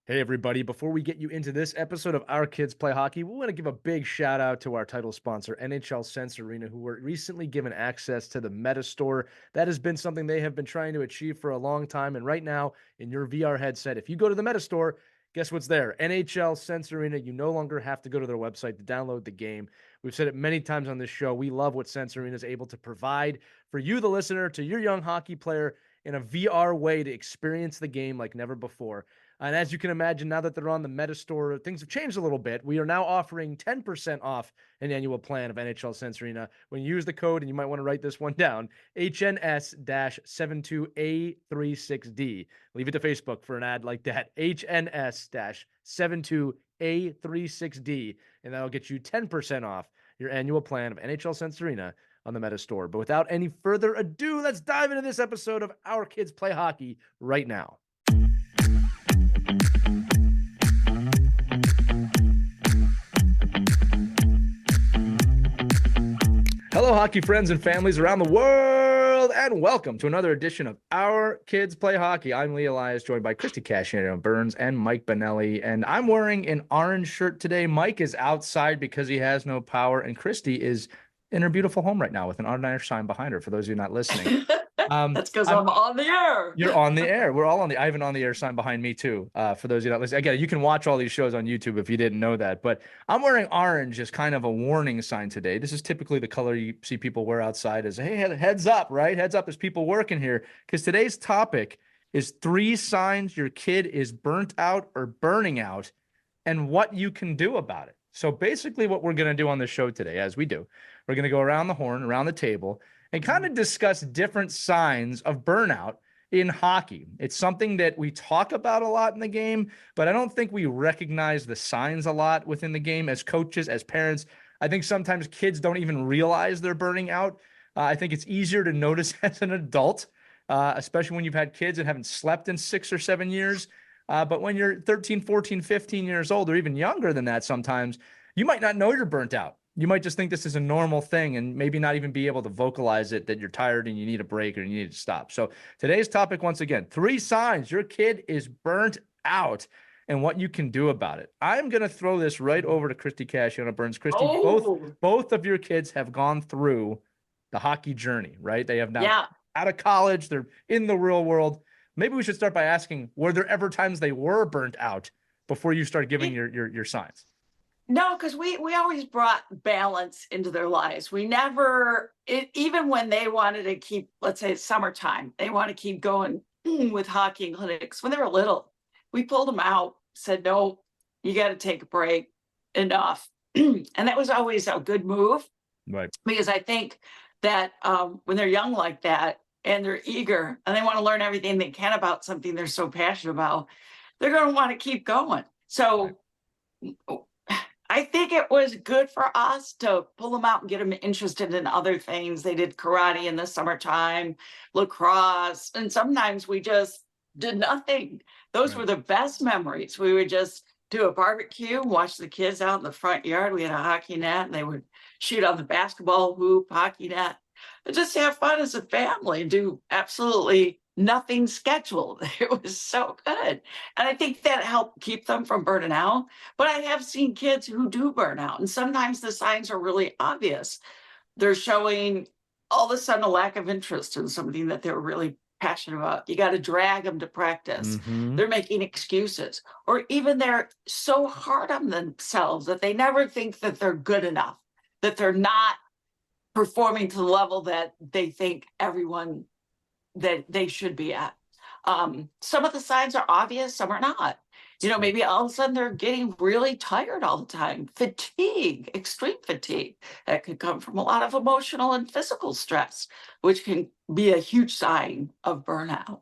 Hey, everybody. Before we get you into this episode of Our Kids Play Hockey, we want to give a big shout out to our title sponsor, NHL Sense Arena, who were recently given access to the Meta Store. That has been something they have been trying to achieve for a long time. And right now, in your VR headset, if you go to the Meta Store, guess what's there? NHL Sense Arena. You no longer have to go to their website to download the game. We've said it many times on this show. We love what Sense Arena is able to provide for you, the listener, to your young hockey player in a VR way to experience the game like never before. And as you can imagine, now that they're on the Meta Store, things have changed a little bit. We are now offering 10% off an annual plan of NHL Sense Arena when you use the code, and you might want to write this one down, HNS-72A36D. Leave it to Facebook for an ad like that, HNS-72A36D, and that'll get you 10% off your annual plan of NHL Sense Arena on the Meta Store. But without any further ado, let's dive into this episode of Our Kids Play Hockey right now. Hello, hockey friends and families around the world, and welcome to another edition of Our Kids Play Hockey. I'm Elias, joined by Christie Casciano Burns and Mike Bonelli, and I'm wearing an orange shirt today. Mike is outside because he has no power, and Christie is in her beautiful home right now with an orange sign behind her, for those of you not listening. That's because I'm on the air. You're on the air. We're all on the. I have an on the air sign behind me too. For those of you not listening, again, you can watch all these shows on YouTube if you didn't know that. But I'm wearing orange as kind of a warning sign today. This is typically the color you see people wear outside. As hey, heads up, right? Heads up, there's people working here. Because today's topic is 3 signs your kid is burnt out or burning out, and what you can do about it. So basically, what we're going to do on the show today, as we do, we're going to go around the horn, around the table, and kind of discuss different signs of burnout in hockey. It's something that we talk about a lot in the game, but I don't think we recognize the signs a lot within the game as coaches, as parents. I think sometimes kids don't even realize they're burning out. I think it's easier to notice as an adult, especially when you've had kids and haven't slept in 6 or 7 years. But when you're 13, 14, 15 years old, or even younger than that sometimes, you might not know you're burnt out. You might just think this is a normal thing and maybe not even be able to vocalize it, that you're tired and you need a break or you need to stop. So today's topic, once again, 3 signs your kid is burnt out and what you can do about it. I'm going to throw this right over to Christie Casciano Burns. Christie, both of your kids have gone through the hockey journey, right? They have now out of college. They're in the real world. Maybe we should start by asking, were there ever times they were burnt out before you start giving your signs? No, because we always brought balance into their lives. We never, even when they wanted to keep, let's say it's summertime, they want to keep going with hockey and clinics. When they were little, we pulled them out, said, no, you got to take a break, enough. And that was always a good move. Right. Because I think that when they're young like that and they're eager and they want to learn everything they can about something they're so passionate about, they're going to want to keep going. So I think it was good for us to pull them out and get them interested in other things. They did karate in the summertime, lacrosse, and sometimes we just did nothing. Those were the best memories. We would just do a barbecue, watch the kids out in the front yard. We had a hockey net, and they would shoot on the basketball hoop, hockey net, and just have fun as a family and do absolutely nothing scheduled. It was so good. And I think that helped keep them from burning out. But I have seen kids who do burn out. And sometimes the signs are really obvious. They're showing all of a sudden a lack of interest in something that they're really passionate about. You got to drag them to practice. They're making excuses. Or even they're so hard on themselves that they never think that they're good enough, that they're not performing to the level that they think everyone that they should be at. Some of the signs are obvious, some are not. Maybe all of a sudden they're getting really tired all the time. Fatigue, extreme fatigue. That could come from a lot of emotional and physical stress, which can be a huge sign of burnout.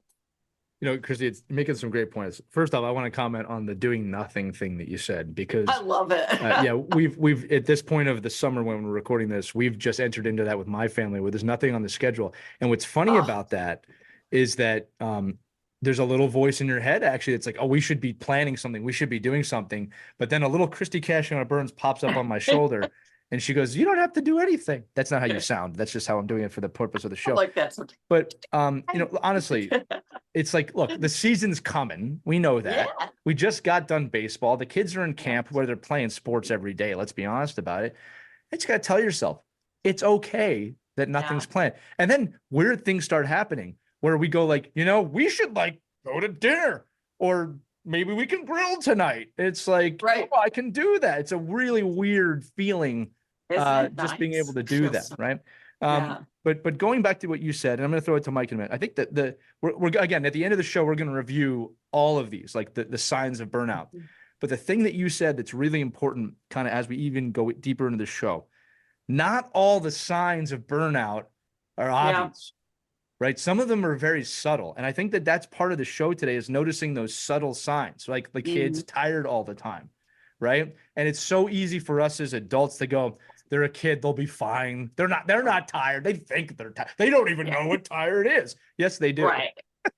Christie, it's making some great points. First off, I want to comment on the doing nothing thing that you said, because I love it. we've at this point of the summer when we're recording this, we've just entered into that with my family where there's nothing on the schedule. And what's funny about that is that there's a little voice in your head, actually, it's like, oh, we should be planning something. We should be doing something. But then a little Christie Casciano Burns pops up on my shoulder And she goes, you don't have to do anything. That's not how you sound. That's just how I'm doing it for the purpose of the I show. like that. But, honestly, it's like, look, the season's coming. We know that. Yeah. We just got done baseball. The kids are in camp where they're playing sports every day. Let's be honest about it. You just got to tell yourself, it's okay that nothing's planned. And then weird things start happening where we go like, we should like go to dinner, or maybe we can grill tonight. It's like, oh, I can do that. It's a really weird feeling, just being able to do that. Right. But going back to what you said, and I'm going to throw it to Mike in a minute. I think that we're again, at the end of the show, we're going to review all of these, like the signs of burnout. But the thing that you said that's really important, kind of as we even go deeper into the show, not all the signs of burnout are obvious, right? Some of them are very subtle. And I think that that's part of the show today, is noticing those subtle signs, like the kid's tired all the time, right? And it's so easy for us as adults to go, they're a kid, they'll be fine. They're not tired. They think they're tired. They don't even know what tired is. Yes, they do. Right.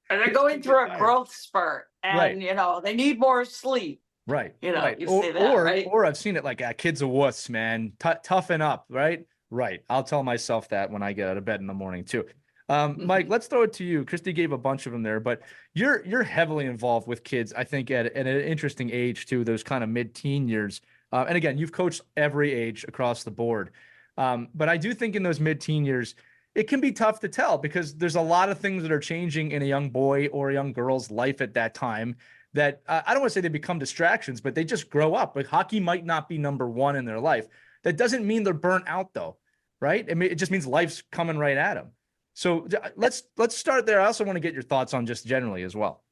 And they're going through a growth spurt, and they need more sleep. Right. You say that, right? Or I've seen it like, kids are wuss, man. Toughen up, right? Right. I'll tell myself that when I get out of bed in the morning too. Mike, let's throw it to you. Christie gave a bunch of them there, but you're heavily involved with kids, I think, at an interesting age too, those kind of mid-teen years. And again, you've coached every age across the board. But I do think in those mid-teen years, it can be tough to tell, because there's a lot of things that are changing in a young boy or a young girl's life at that time that I don't want to say they become distractions, but they just grow up. Like, hockey might not be number one in their life. That doesn't mean they're burnt out though, right? I mean, it just means life's coming right at them. So let's start there. I also want to get your thoughts on just generally as well.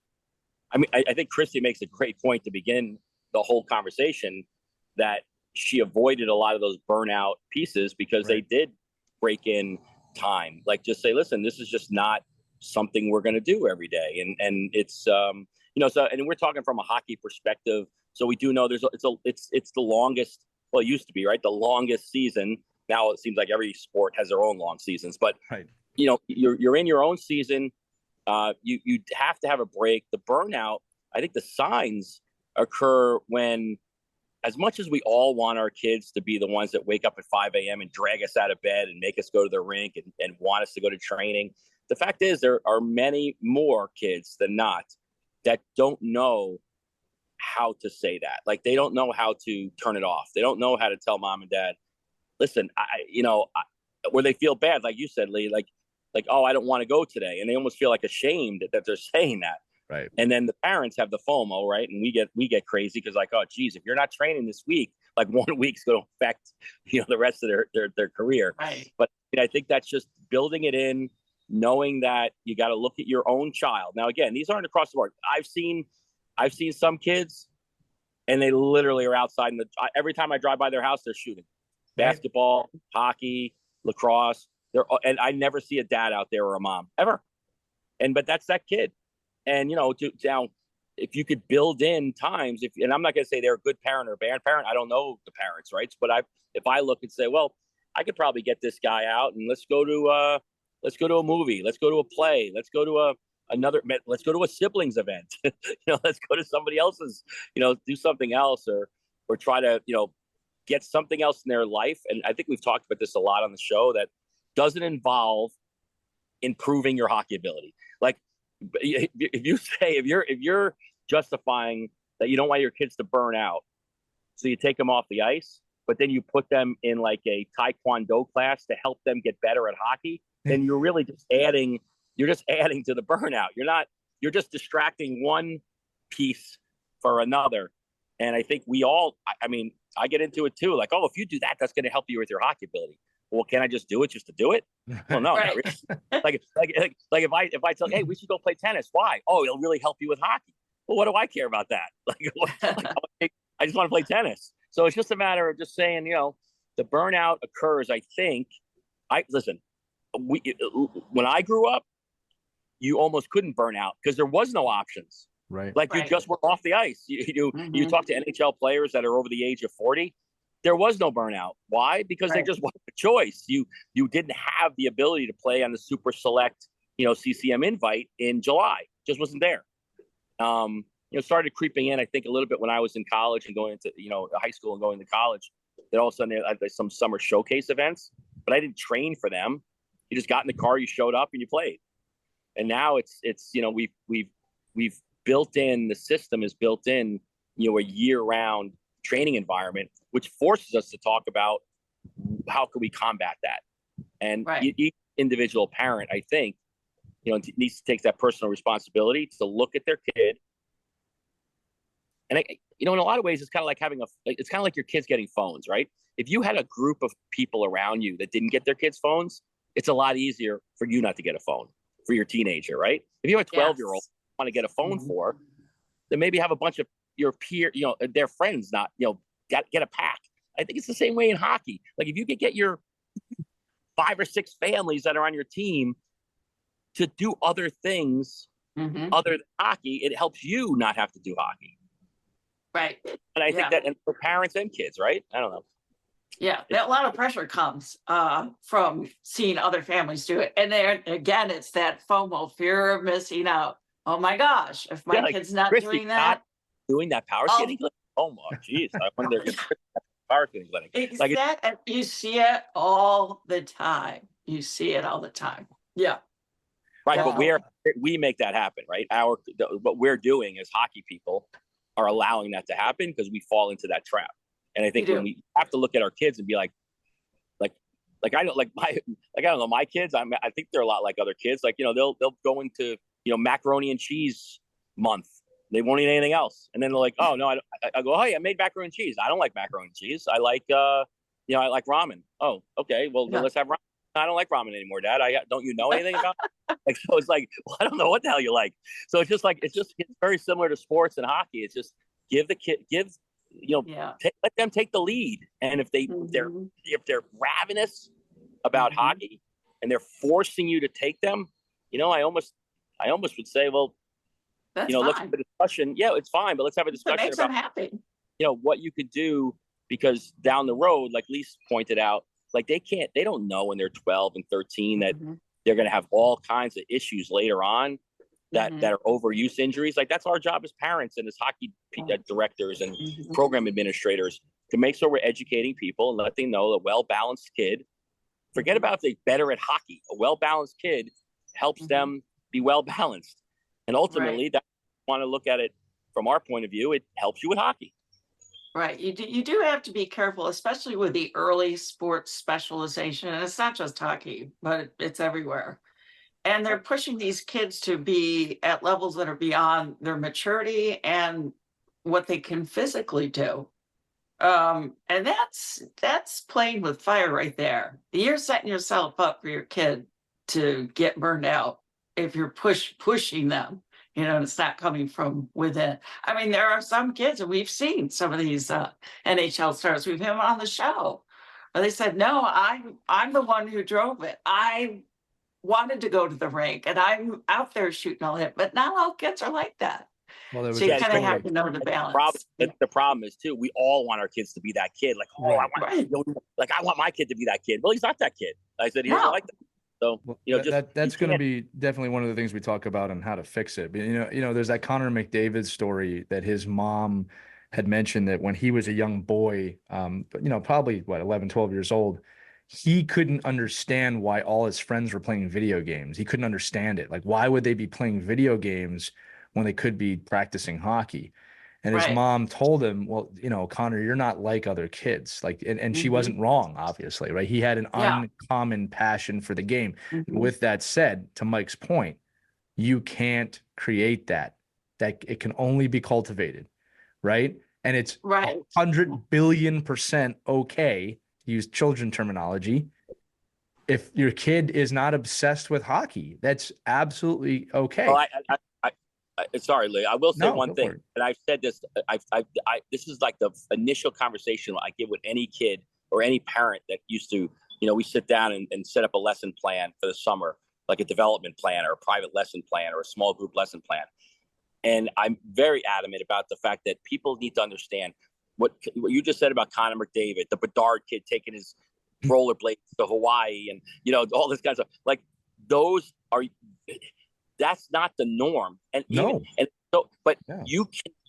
I mean, I think Christie makes a great point to begin the whole conversation, that she avoided a lot of those burnout pieces because they did break in time. Like, just say, listen, this is just not something we're going to do every day. And it's, so, and we're talking from a hockey perspective. So we do know it's the longest, well, it used to be, right, the longest season. Now it seems like every sport has their own long seasons, but you're in your own season. You have to have a break. The burnout, I think the signs occur when, as much as we all want our kids to be the ones that wake up at 5 a.m. and drag us out of bed and make us go to the rink and want us to go to training, the fact is there are many more kids than not that don't know how to say that. Like, they don't know how to turn it off. They don't know how to tell mom and dad, listen, where they feel bad, like you said, Lee, like, oh, I don't want to go today. And they almost feel like ashamed that they're saying that. Right. And then the parents have the FOMO, right? And we get crazy because, like, oh, geez, if you're not training this week, like, 1 week's going to affect, the rest of their career. Right. But I think that's just building it in, knowing that you got to look at your own child. Now, again, these aren't across the board. I've seen some kids, and they literally are outside. Every time I drive by their house, they're shooting basketball, hockey, lacrosse. And I never see a dad out there or a mom ever. But that's that kid. And, now if you could build in times, and I'm not going to say they're a good parent or a bad parent. I don't know the parents, right? But if I look and say, well, I could probably get this guy out and let's go to a movie. Let's go to a play. Let's go to let's go to a siblings event. Let's go to somebody else's, do something else or try to, get something else in their life. And I think we've talked about this a lot on the show, that doesn't involve improving your hockey ability. Like, if you're justifying that you don't want your kids to burn out, so you take them off the ice, but then you put them in like a taekwondo class to help them get better at hockey, then you're really just adding to the burnout. You're just distracting one piece for another. And I think I get into it too. Like, oh, if you do that, that's going to help you with your hockey ability. Well, can I just do it just to do it? Well, no. Right. Like if I tell, hey, we should go play tennis. Why? Oh, it'll really help you with hockey. Well, what do I care about that? I just want to play tennis. So it's just a matter of just saying, the burnout occurs. I think when I grew up, you almost couldn't burn out because there was no options. Right. Like, you just were off the ice. You talk to NHL players that are over the age of 40. There was no burnout. Why? Because there just wasn't a choice. You didn't have the ability to play on the super select, CCM invite in July. Just wasn't there. Started creeping in, I think, a little bit when I was in college and going into, high school and going to college. Then all of a sudden, they had some summer showcase events, but I didn't train for them. You just got in the car, you showed up, and you played. And now it's we've built in, the system is built in, a year-round training environment, which forces us to talk about how can we combat that. And each individual parent, I think, needs to take that personal responsibility to look at their kid. And in a lot of ways, it's kind of like it's kind of like your kids getting phones, right? If you had a group of people around you that didn't get their kids phones, it's a lot easier for you not to get a phone for your teenager, right? If you have a 12-year-old want to get a phone for, then maybe have a bunch of your peer, their friends not, get a pack. I think it's the same way in hockey. Like if you could get your 5 or 6 families that are on your team to do other things other than hockey, it helps you not have to do hockey. Right. And I think that, and for parents and kids, right? I don't know. Yeah, a lot of pressure comes from seeing other families do it. And there again, it's that FOMO, fear of missing out. Oh my gosh, if my kid's not Christie, doing that. Not doing that power skating clinic? Oh my geez. I wonder if power skating clinic. Exactly. You see it all the time. Yeah. Right. But we make that happen, right? What we're doing as hockey people are allowing that to happen because we fall into that trap. And I think when we have to look at our kids and be like I don't know, my kids, I think they're a lot like other kids. Like, they'll go into, macaroni and cheese month. They won't eat anything else. And then they're like, oh no, I go, hey, I made macaroni and cheese. I don't like macaroni and cheese. I like, I like ramen. Oh, okay. Well, then let's have ramen. I don't like ramen anymore, Dad. Don't you know anything about it? So it's like, well, I don't know what the hell you like. So it's very similar to sports and hockey. It's just let them take the lead. And if they're ravenous about hockey and they're forcing you to take them, I almost would say, well, that's let's have a discussion. Yeah, it's fine, but let's have a discussion makes them happy. What you could do, because down the road, like Lisa pointed out, like they don't know when they're 12 and 13 that they're going to have all kinds of issues later on that are overuse injuries. Like that's our job as parents and as hockey directors and program administrators to make sure we're educating people and let them know a well-balanced kid. Forget about if they're better at hockey. A well-balanced kid helps them be well-balanced. And ultimately, that want to look at it from our point of view, it helps you with hockey. Right. You do have to be careful, especially with the early sports specialization. And it's not just hockey, but it's everywhere. And they're pushing these kids to be at levels that are beyond their maturity and what they can physically do. And that's playing with fire right there. You're setting yourself up for your kid to get burned out if you're pushing them. And it's not coming from within. I mean, there are some kids, and we've seen some of these NHL stars. We've had them on the show. But they said, no, I'm the one who drove it. I wanted to go to the rink, and I'm out there shooting all that. But not all kids are like that. Well, so you kind of have to know the balance. The problem is, too, we all want our kids to be that kid. Like, I want my kid to be that kid. Well, he's not that kid. I said, he doesn't like that. So, that's going to be definitely one of the things we talk about on how to fix it. But, there's that Connor McDavid story that his mom had mentioned that when he was a young boy, probably 11, 12 years old, he couldn't understand why all his friends were playing video games. He couldn't understand it. Like, why would they be playing video games when they could be practicing hockey? And his mom told him, well, Connor, you're not like other kids. Like, and she wasn't wrong, obviously, right? He had an uncommon passion for the game. With that said, to Mike's point, you can't create that it can only be cultivated, right? And it's 100 billion% okay, to use children terminology, if your kid is not obsessed with hockey. That's absolutely okay. Well, sorry, Lee. I will say one thing, and I've said this. This is like the initial conversation I give with any kid or any parent that used to, we sit down and set up a lesson plan for the summer, like a development plan or a private lesson plan or a small group lesson plan. And I'm very adamant about the fact that people need to understand what you just said about Connor McDavid, the Bedard kid taking his rollerblades to Hawaii, and all this kind of stuff. Like that's not the norm. And you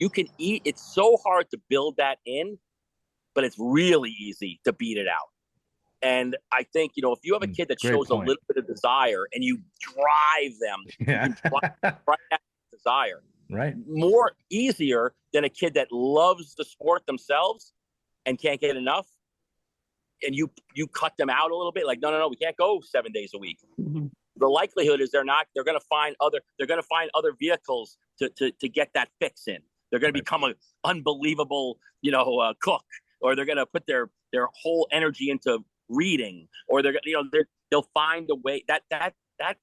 can eat. It's so hard to build that in but it's really easy to beat it out. And I think, if you have a kid that Great shows point. a little bit of desire and you drive them, Yeah. you can drive that desire. Right. More easier than a kid that loves the sport themselves and can't get enough. And you cut them out a little bit, like, no, we can't go 7 days a week. Mm-hmm. The likelihood is they're going to find other vehicles to get that fix in. They're going to become an unbelievable, cook, or they're going to put their whole energy into reading, or they'll find a way. That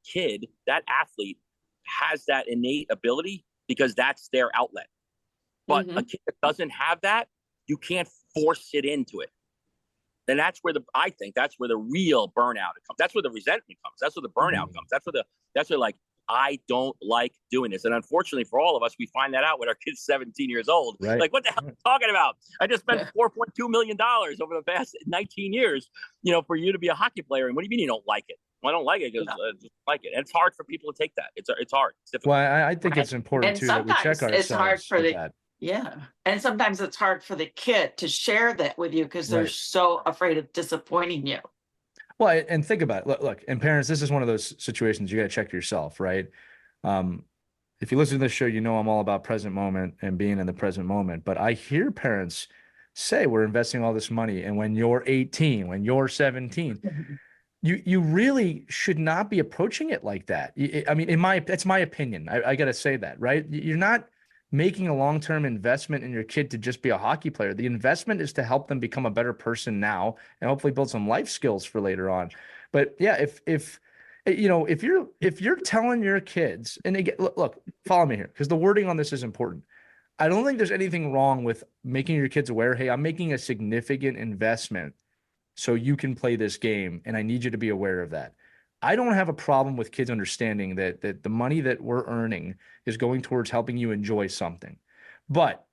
kid, that athlete has that innate ability because that's their outlet. But a kid that doesn't have that, you can't force it into it. And that's where I think that's where the real burnout comes. That's where the resentment comes. That's where the burnout comes. That's where like, I don't like doing this. And unfortunately for all of us, we find that out when our kid's 17 years old. Right. Like, what the hell are you talking about? I just spent $4.2 million over the past 19 years, for you to be a hockey player. And what do you mean you don't like it? Well, I don't like it because I just like it. And it's hard for people to take that. It's hard. It's difficult. Well, I think it's important And too that we check ourselves. it's hard for with the that. Yeah. And sometimes it's hard for the kid to share that with you because they're so afraid of disappointing you. Well, and think about it. Look, and parents, this is one of those situations you got to check yourself, right? If you listen to this show, I'm all about present moment and being in the present moment. But I hear parents say we're investing all this money, and when you're 18, when you're 17, you really should not be approaching it like that. I mean, that's my opinion. I got to say that, right? You're not making a long-term investment in your kid to just be a hockey player. The investment is to help them become a better person now and hopefully build some life skills for later on. But yeah, if you're telling your kids, and again, look, follow me here, because the wording on this is important. I don't think there's anything wrong with making your kids aware, hey, I'm making a significant investment so you can play this game, and I need you to be aware of that. I don't have a problem with kids understanding that the money that we're earning is going towards helping you enjoy something. But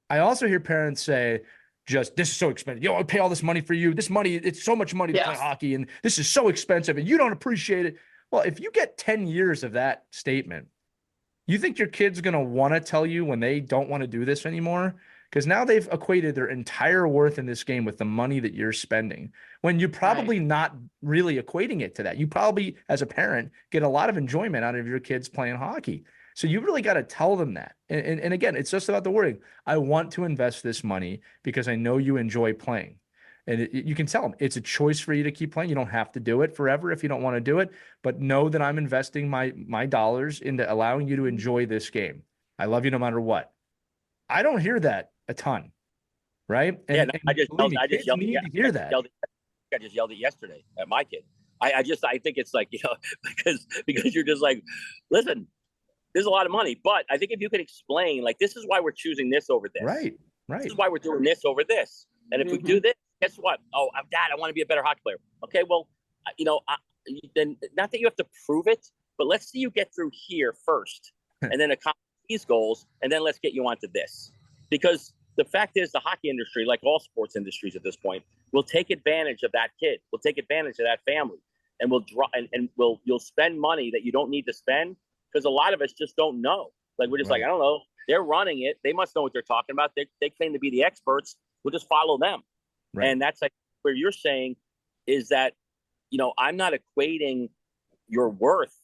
I also hear parents say, this is so expensive. I pay all this money for you. This money, it's so much money to play hockey, and this is so expensive, and you don't appreciate it. Well, if you get 10 years of that statement, you think your kid's going to want to tell you when they don't want to do this anymore? Because now they've equated their entire worth in this game with the money that you're spending, when you're probably not really equating it to that. You probably, as a parent, get a lot of enjoyment out of your kids playing hockey. So you really got to tell them that. And again, it's just about the wording. I want to invest this money because I know you enjoy playing. And you can tell them it's a choice for you to keep playing. You don't have to do it forever if you don't want to do it, but know that I'm investing my dollars into allowing you to enjoy this game. I love you no matter what. I don't hear that a ton, right? And I just yelled to hear that. I just yelled it yesterday at my kid. I think it's like, because you're just like, listen, there's a lot of money, but I think if you could explain, like, this is why we're choosing this over this. Right. This is why we're doing this over this. And if we do this, guess what? Oh, Dad, I want to be a better hockey player. Okay, well, then not that you have to prove it, but let's see you get through here first, and then accomplish these goals, and then let's get you onto this. Because the fact is, the hockey industry, like all sports industries at this point, will take advantage of that kid. Will take advantage of that family, and you'll spend money that you don't need to spend, because a lot of us just don't know. Like, we're just like, I don't know. They're running it. They must know what they're talking about. They claim to be the experts. We'll just follow them. Right. And that's like where you're saying is that, I'm not equating your worth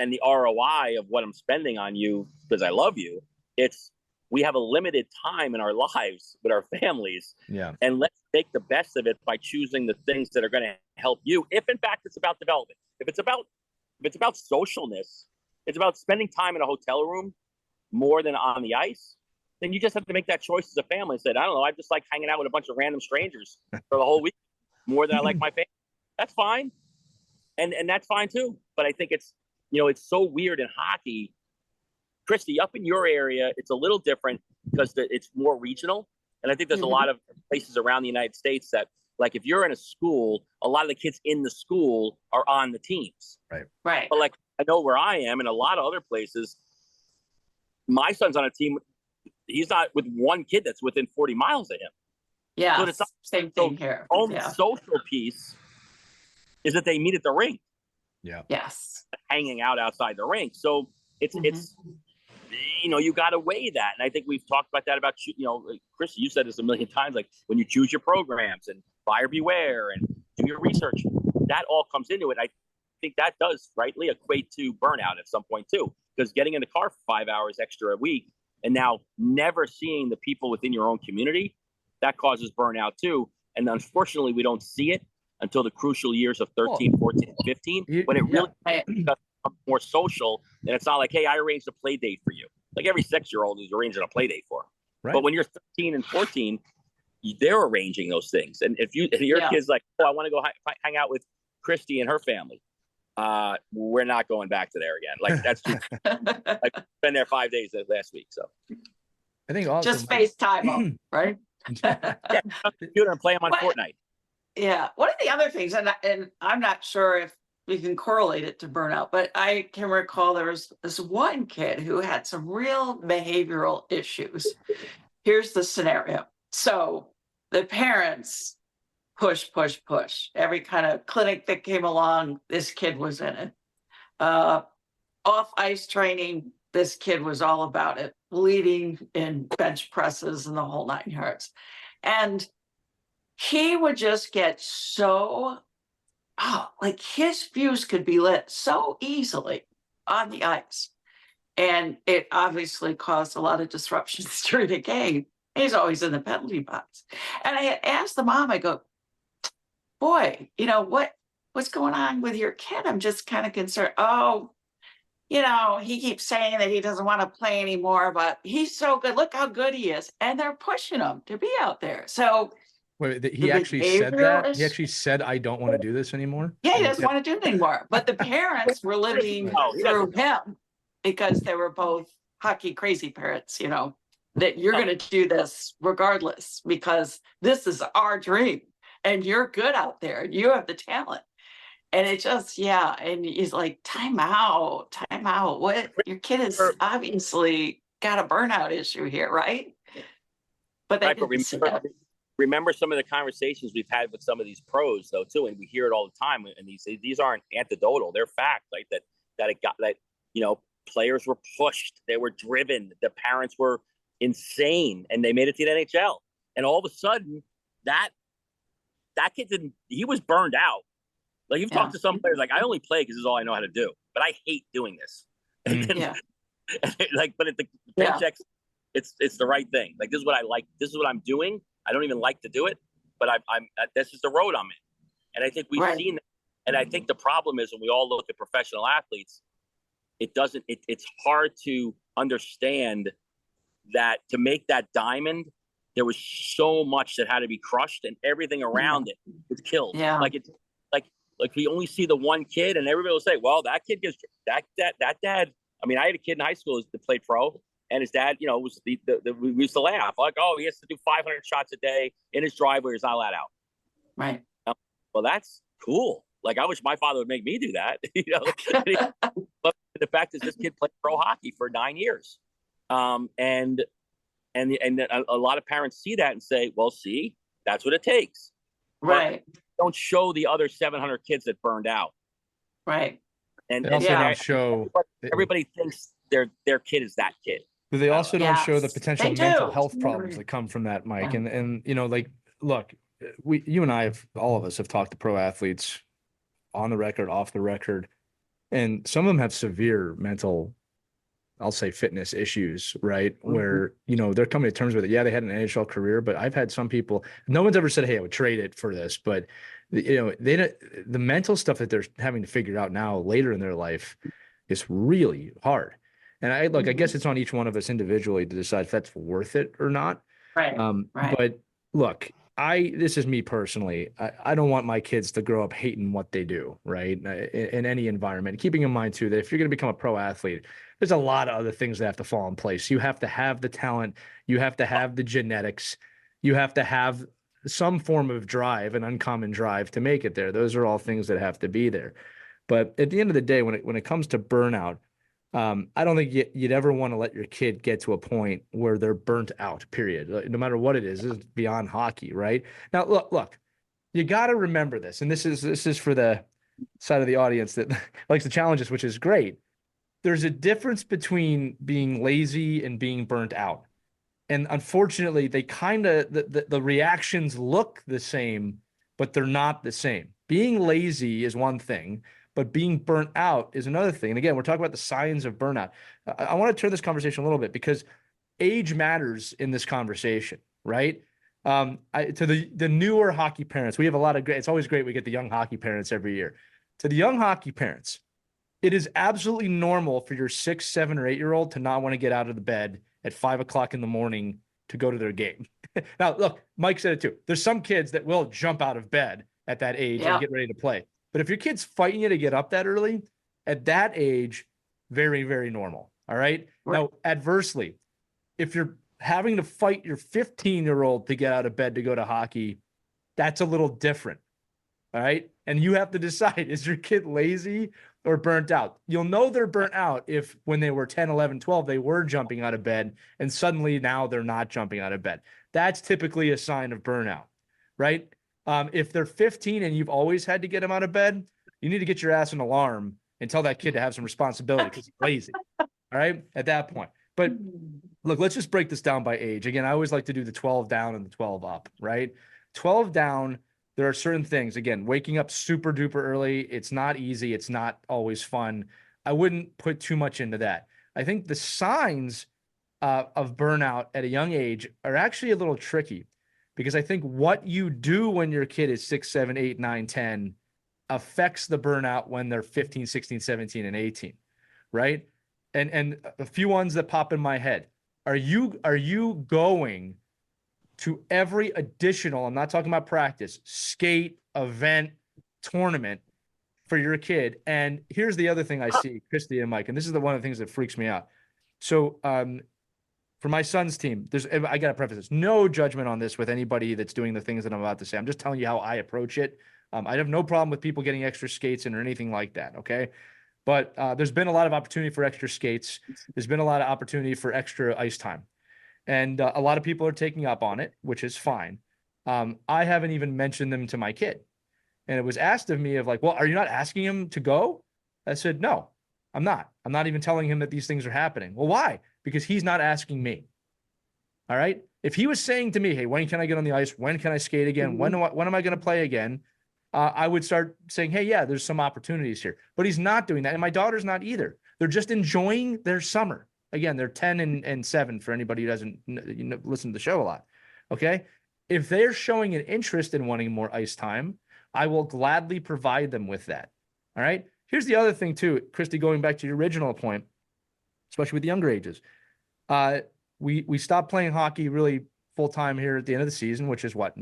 and the ROI of what I'm spending on you because I love you. It's, we have a limited time in our lives with our families. Yeah. And let's make the best of it by choosing the things that are going to help you. If in fact it's about development, if it's about socialness, it's about spending time in a hotel room more than on the ice, then you just have to make that choice as a family and say, I don't know, I just like hanging out with a bunch of random strangers for the whole week more than I like my family. That's fine. And that's fine too. But I think it's, it's so weird in hockey. Christie, up in your area, it's a little different because it's more regional. And I think there's a lot of places around the United States that, like, if you're in a school, a lot of the kids in the school are on the teams. Right. But like, I know where I am and a lot of other places, my son's on a team. He's not with one kid that's within 40 miles of him. Yeah, so same thing here. The only social piece is that they meet at the rink. Yeah. Yes. Hanging out outside the rink. So it's you got to weigh that. And I think we've talked about that about, Christie, you said this a million times, like when you choose your programs and buyer beware and do your research, that all comes into it. I think that does rightly equate to burnout at some point too, because getting in the car for 5 hours extra a week and now never seeing the people within your own community, that causes burnout too. And unfortunately, we don't see it until the crucial years of 13, 14, 15, when it really becomes more social. And it's not like, hey, I arranged a play date for you. Like every 6-year-old is arranging a play date for. Right. But when you're 13 and 14, they're arranging those things. And if your kid's like, oh, I want to go hang out with Christie and her family, we're not going back to there again. Like that's just, like been there 5 days last week. So I think also just FaceTime them, right? Yeah, computer and play them on Fortnite. Yeah. One of the other things, and I'm not sure if we can correlate it to burnout, but I can recall there was this one kid who had some real behavioral issues. Here's the scenario. So the parents push. Every kind of clinic that came along, this kid was in it. Off ice training, this kid was all about it, leading in bench presses and the whole 9 yards. And he would just get so, like his fuse could be lit so easily on the ice. And it obviously caused a lot of disruptions during the game. He's always in the penalty box. And I had asked the mom, I go, boy, what's going on with your kid? I'm just kind of concerned. Oh, he keeps saying that he doesn't want to play anymore, but he's so good. Look how good he is. And they're pushing him to be out there. So wait, he actually said that? He actually said, I don't want to do this anymore? Yeah, he doesn't want to do it anymore. But the parents were living through him because they were both hockey crazy parents, that you're going to do this regardless because this is our dream and you're good out there. You have the talent. And it just, and he's like, time out. What? Your kid is obviously got a burnout issue here, right? But they remember some of the conversations we've had with some of these pros though too, and we hear it all the time. And these aren't anecdotal; they're fact. Like that players were pushed, they were driven, the parents were insane, and they made it to the NHL. And all of a sudden, that kid he was burned out. Like you've talked to some players, like I only play because this is all I know how to do, but I hate doing this. But at the paychecks, it's the right thing. Like this is what I like. This is what I'm doing. I don't even like to do it, but I'm this is the road I'm in. And I think we've seen that. And I think the problem is when we all look at professional athletes, it's hard to understand that to make that diamond, there was so much that had to be crushed and everything around it was killed. Yeah. Like we only see the one kid and everybody will say, well, that kid gets that dad. I mean, I had a kid in high school that played pro and his dad, was we used to laugh like, oh, he has to do 500 shots a day in his driveway. He's not allowed out. Right. Well, that's cool. Like I wish my father would make me do that, But the fact is this kid played pro hockey for 9 years. And a lot of parents see that and say, well, see, that's what it takes. Right. But don't show the other 700 kids that burned out. Right. And also don't show everybody thinks their kid is that kid. But they also don't show the potential mental health problems that come from that, Mike. Yeah. And look, you and I all of us have talked to pro athletes on the record, off the record, and some of them have severe mental, I'll say, fitness issues, right? Mm-hmm. Where, they're coming to terms with it. Yeah, they had an NHL career, but I've had some people, no one's ever said, hey, I would trade it for this, but the mental stuff that they're having to figure out now later in their life is really hard. And I guess it's on each one of us individually to decide if that's worth it or not. Right. But look, this is me personally. I don't want my kids to grow up hating what they do, right? In any environment. Keeping in mind too, that if you're going to become a pro athlete, there's a lot of other things that have to fall in place. You have to have the talent. You have to have the genetics. You have to have some form of drive, an uncommon drive to make it there. Those are all things that have to be there. But at the end of the day, when it comes to burnout, I don't think you'd ever want to let your kid get to a point where they're burnt out, period. No matter what it is, this is beyond hockey, right? Now, look, you got to remember this, and this is for the side of the audience that likes the challenges, which is great. there's a difference between being lazy and being burnt out. And unfortunately, they kind of, the reactions look the same, but they're not the same. Being lazy is one thing, but being burnt out is another thing. And again, we're talking about the signs of burnout. I want to turn this conversation a little bit because age matters in this conversation, right? To the newer hockey parents, we have a lot of great, it's always great. We get the young hockey parents every year. To the young hockey parents, it is absolutely normal for your 6, 7, or 8-year-old to not want to get out of the bed at 5 o'clock in the morning to go to their game. Now, look, Mike said it too. There's some kids that will jump out of bed at that age and get ready to play. But if your kid's fighting you to get up that early, at that age, very, very normal. All right. Now, adversely, if you're having to fight your 15-year-old to get out of bed to go to hockey, that's a little different. All right. And you have to decide, is your kid lazy or burnt out? You'll know they're burnt out if when they were 10, 11, 12, they were jumping out of bed and suddenly now they're not jumping out of bed. That's typically a sign of burnout, right? If they're 15 and you've always had to get them out of bed, you need to get your ass an alarm and tell that kid to have some responsibility because he's lazy. All right. At that point. But look, let's just break this down by age. Again, I always like to do the 12 down and the 12 up, right? 12 down, there are certain things. Again, waking up super duper early. It's not easy. It's not always fun. I wouldn't put too much into that. I think the signs of burnout at a young age are actually a little tricky because I think what you do when your kid is 6, 7, 8, 9, 10 affects the burnout when they're 15, 16, 17, and 18, right? And a few ones that pop in my head. Are you going to every additional, I'm not talking about practice, skate, event, tournament for your kid? And here's the other thing I see, Christie and Mike, and this is one of the things that freaks me out. So for my son's team, I got to preface this, no judgment on this with anybody that's doing the things that I'm about to say. I'm just telling you how I approach it. I have no problem with people getting extra skates in or anything like that, okay? But there's been a lot of opportunity for extra skates. There's been a lot of opportunity for extra ice time. And a lot of people are taking up on it, which is fine. I haven't even mentioned them to my kid. And it was asked of me of like, well, are you not asking him to go? I said, no, I'm not. I'm not even telling him that these things are happening. Well, why? Because he's not asking me. All right. If he was saying to me, hey, when can I get on the ice? When can I skate again? When am I going to play again? I would start saying, hey, yeah, there's some opportunities here. But he's not doing that. And my daughter's not either. They're just enjoying their summer. Again, they're 10 and 7 for anybody who doesn't listen to the show a lot. Okay. If they're showing an interest in wanting more ice time, I will gladly provide them with that. All right. Here's the other thing too, Christy, going back to your original point, especially with the younger ages. We stopped playing hockey really full time here at the end of the season, which is what,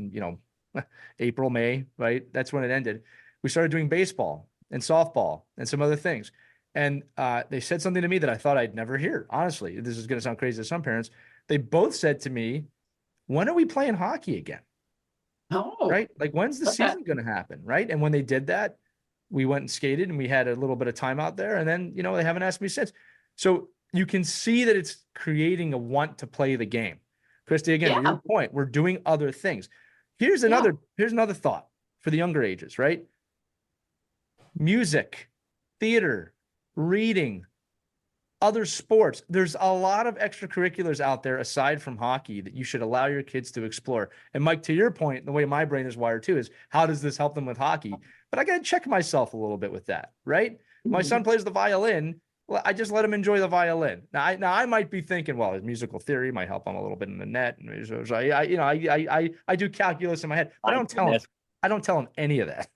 April, May, right? That's when it ended. We started doing baseball and softball and some other things. And they said something to me that I thought I'd never hear. Honestly, this is going to sound crazy to some parents. They both said to me, when are we playing hockey again? Oh, Right? Like, when's the season going to happen? Right. And when they did that, we went and skated and we had a little bit of time out there. And then, they haven't asked me since. So you can see that it's creating a want to play the game. Christy, again, to your point, we're doing other things. Here's another thought for the younger ages, right? Music, theater, reading, other sports. There's a lot of extracurriculars out there aside from hockey that you should allow your kids to explore. And Mike, to your point, the way my brain is wired too is how does this help them with hockey? But I got to check myself a little bit with that, right? My son plays the violin. Well, I just let him enjoy the violin. Now I might be thinking, well, his musical theory might help him a little bit in the net. And so I do calculus in my head, but I don't tell him any of that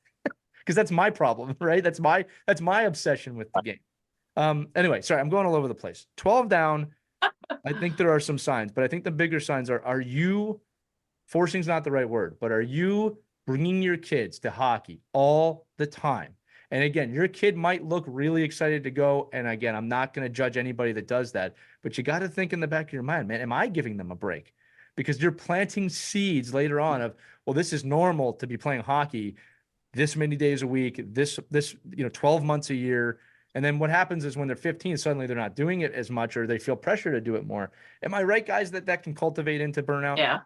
because that's my problem, right? That's my obsession with the game. Anyway, sorry, I'm going all over the place. 12 down. I think there are some signs, but I think the bigger signs are you, forcing is not the right word, but are you bringing your kids to hockey all the time? And again, your kid might look really excited to go. And again, I'm not going to judge anybody that does that, but you got to think in the back of your mind, man, am I giving them a break? Because you're planting seeds later on of, well, this is normal to be playing hockey this many days a week, this 12 months a year. And then what happens is when they're 15, suddenly they're not doing it as much or they feel pressure to do it more. Am I right, guys, that can cultivate into burnout? yeah.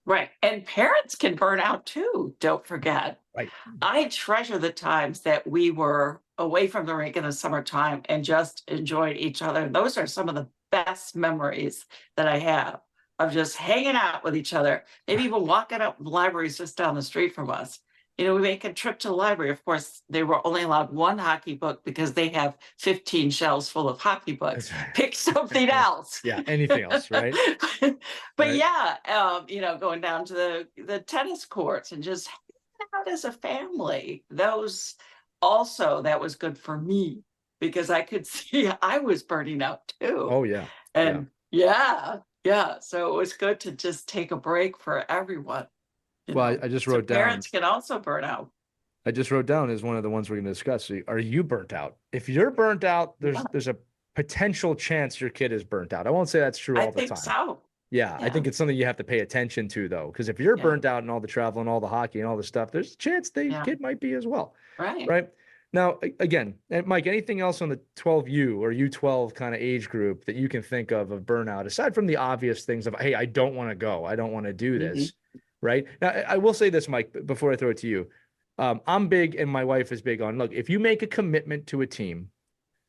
Right. And parents can burn out too. Don't forget. Right. I treasure the times that we were away from the rink in the summertime and just enjoyed each other. Those are some of the best memories that I have of just hanging out with each other, maybe even walking up the libraries just down the street from us. You know, we make a trip to the library. Of course, they were only allowed one hockey book because they have 15 shelves full of hockey books. That's right. Pick something else. Yeah, anything else, right? But Right. yeah, you know, going down to the tennis courts and just hanging out as a family. Those also, that was good for me because I could see I was burning out too. Oh yeah. And yeah. So it was good to just take a break for everyone. you Well, know. I just So wrote down. parents can also burn out. I just wrote down as one of the ones we're going to discuss. Are you burnt out? If you're burnt out, Yeah. there's a potential chance your kid is burnt out. I won't say that's true I all the think time. so. Yeah, I Yeah. think it's something you have to pay attention to though, because if you're Yeah. burnt out and all the travel and all the hockey and all the stuff, there's a chance the Yeah. kid might be as well. Right. Right. Now, again, and Mike, anything else on the 12U or U12 kind of age group that you can think of burnout, aside from the obvious things of, hey, I don't want to go, I don't want to do this, right? Now, I will say this, Mike, before I throw it to you. I'm big and my wife is big on, look, if you make a commitment to a team,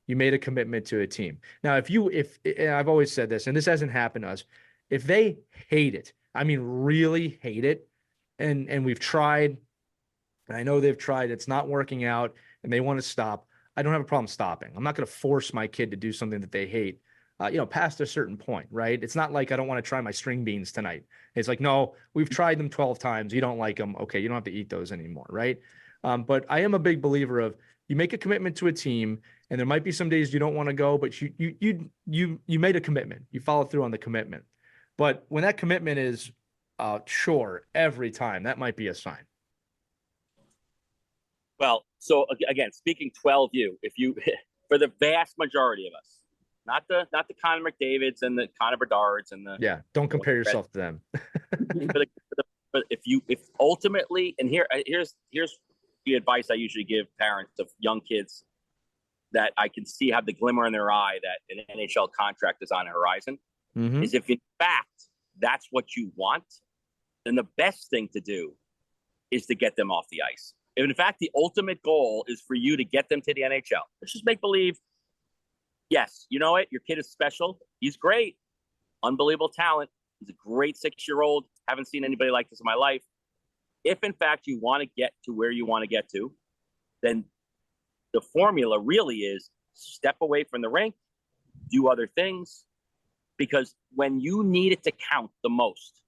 you made a commitment to a team. Now, if and I've always said this, and this hasn't happened to us, if they hate it, I mean, really hate it, and we've tried, and I know they've tried, it's not working out, and they want to stop, I don't have a problem stopping. I'm not going to force my kid to do something that they hate, past a certain point, right? It's not like I don't want to try my string beans tonight. It's like, no, we've tried them 12 times. You don't like them. Okay, you don't have to eat those anymore, right? But I am a big believer of, you make a commitment to a team, and there might be some days you don't want to go, but you made a commitment. You follow through on the commitment. But when that commitment is chore every time, that might be a sign. Well, so again, speaking 12U, if you, for the vast majority of us, not the Connor McDavids and the Connor Bedards and the, Yeah, don't compare yourself to them. but if ultimately, and here's the advice I usually give parents of young kids that I can see have the glimmer in their eye that an NHL contract is on the horizon, is if in fact that's what you want, then the best thing to do is to get them off the ice. If in fact the ultimate goal is for you to get them to the NHL, let's just make believe, yes, you know what, your kid is special, he's great, unbelievable talent, he's a great 6-year-old, haven't seen anybody like this in my life. If in fact you want to get to where you want to get to, then the formula really is step away from the rink, do other things, because when you need it to count the most,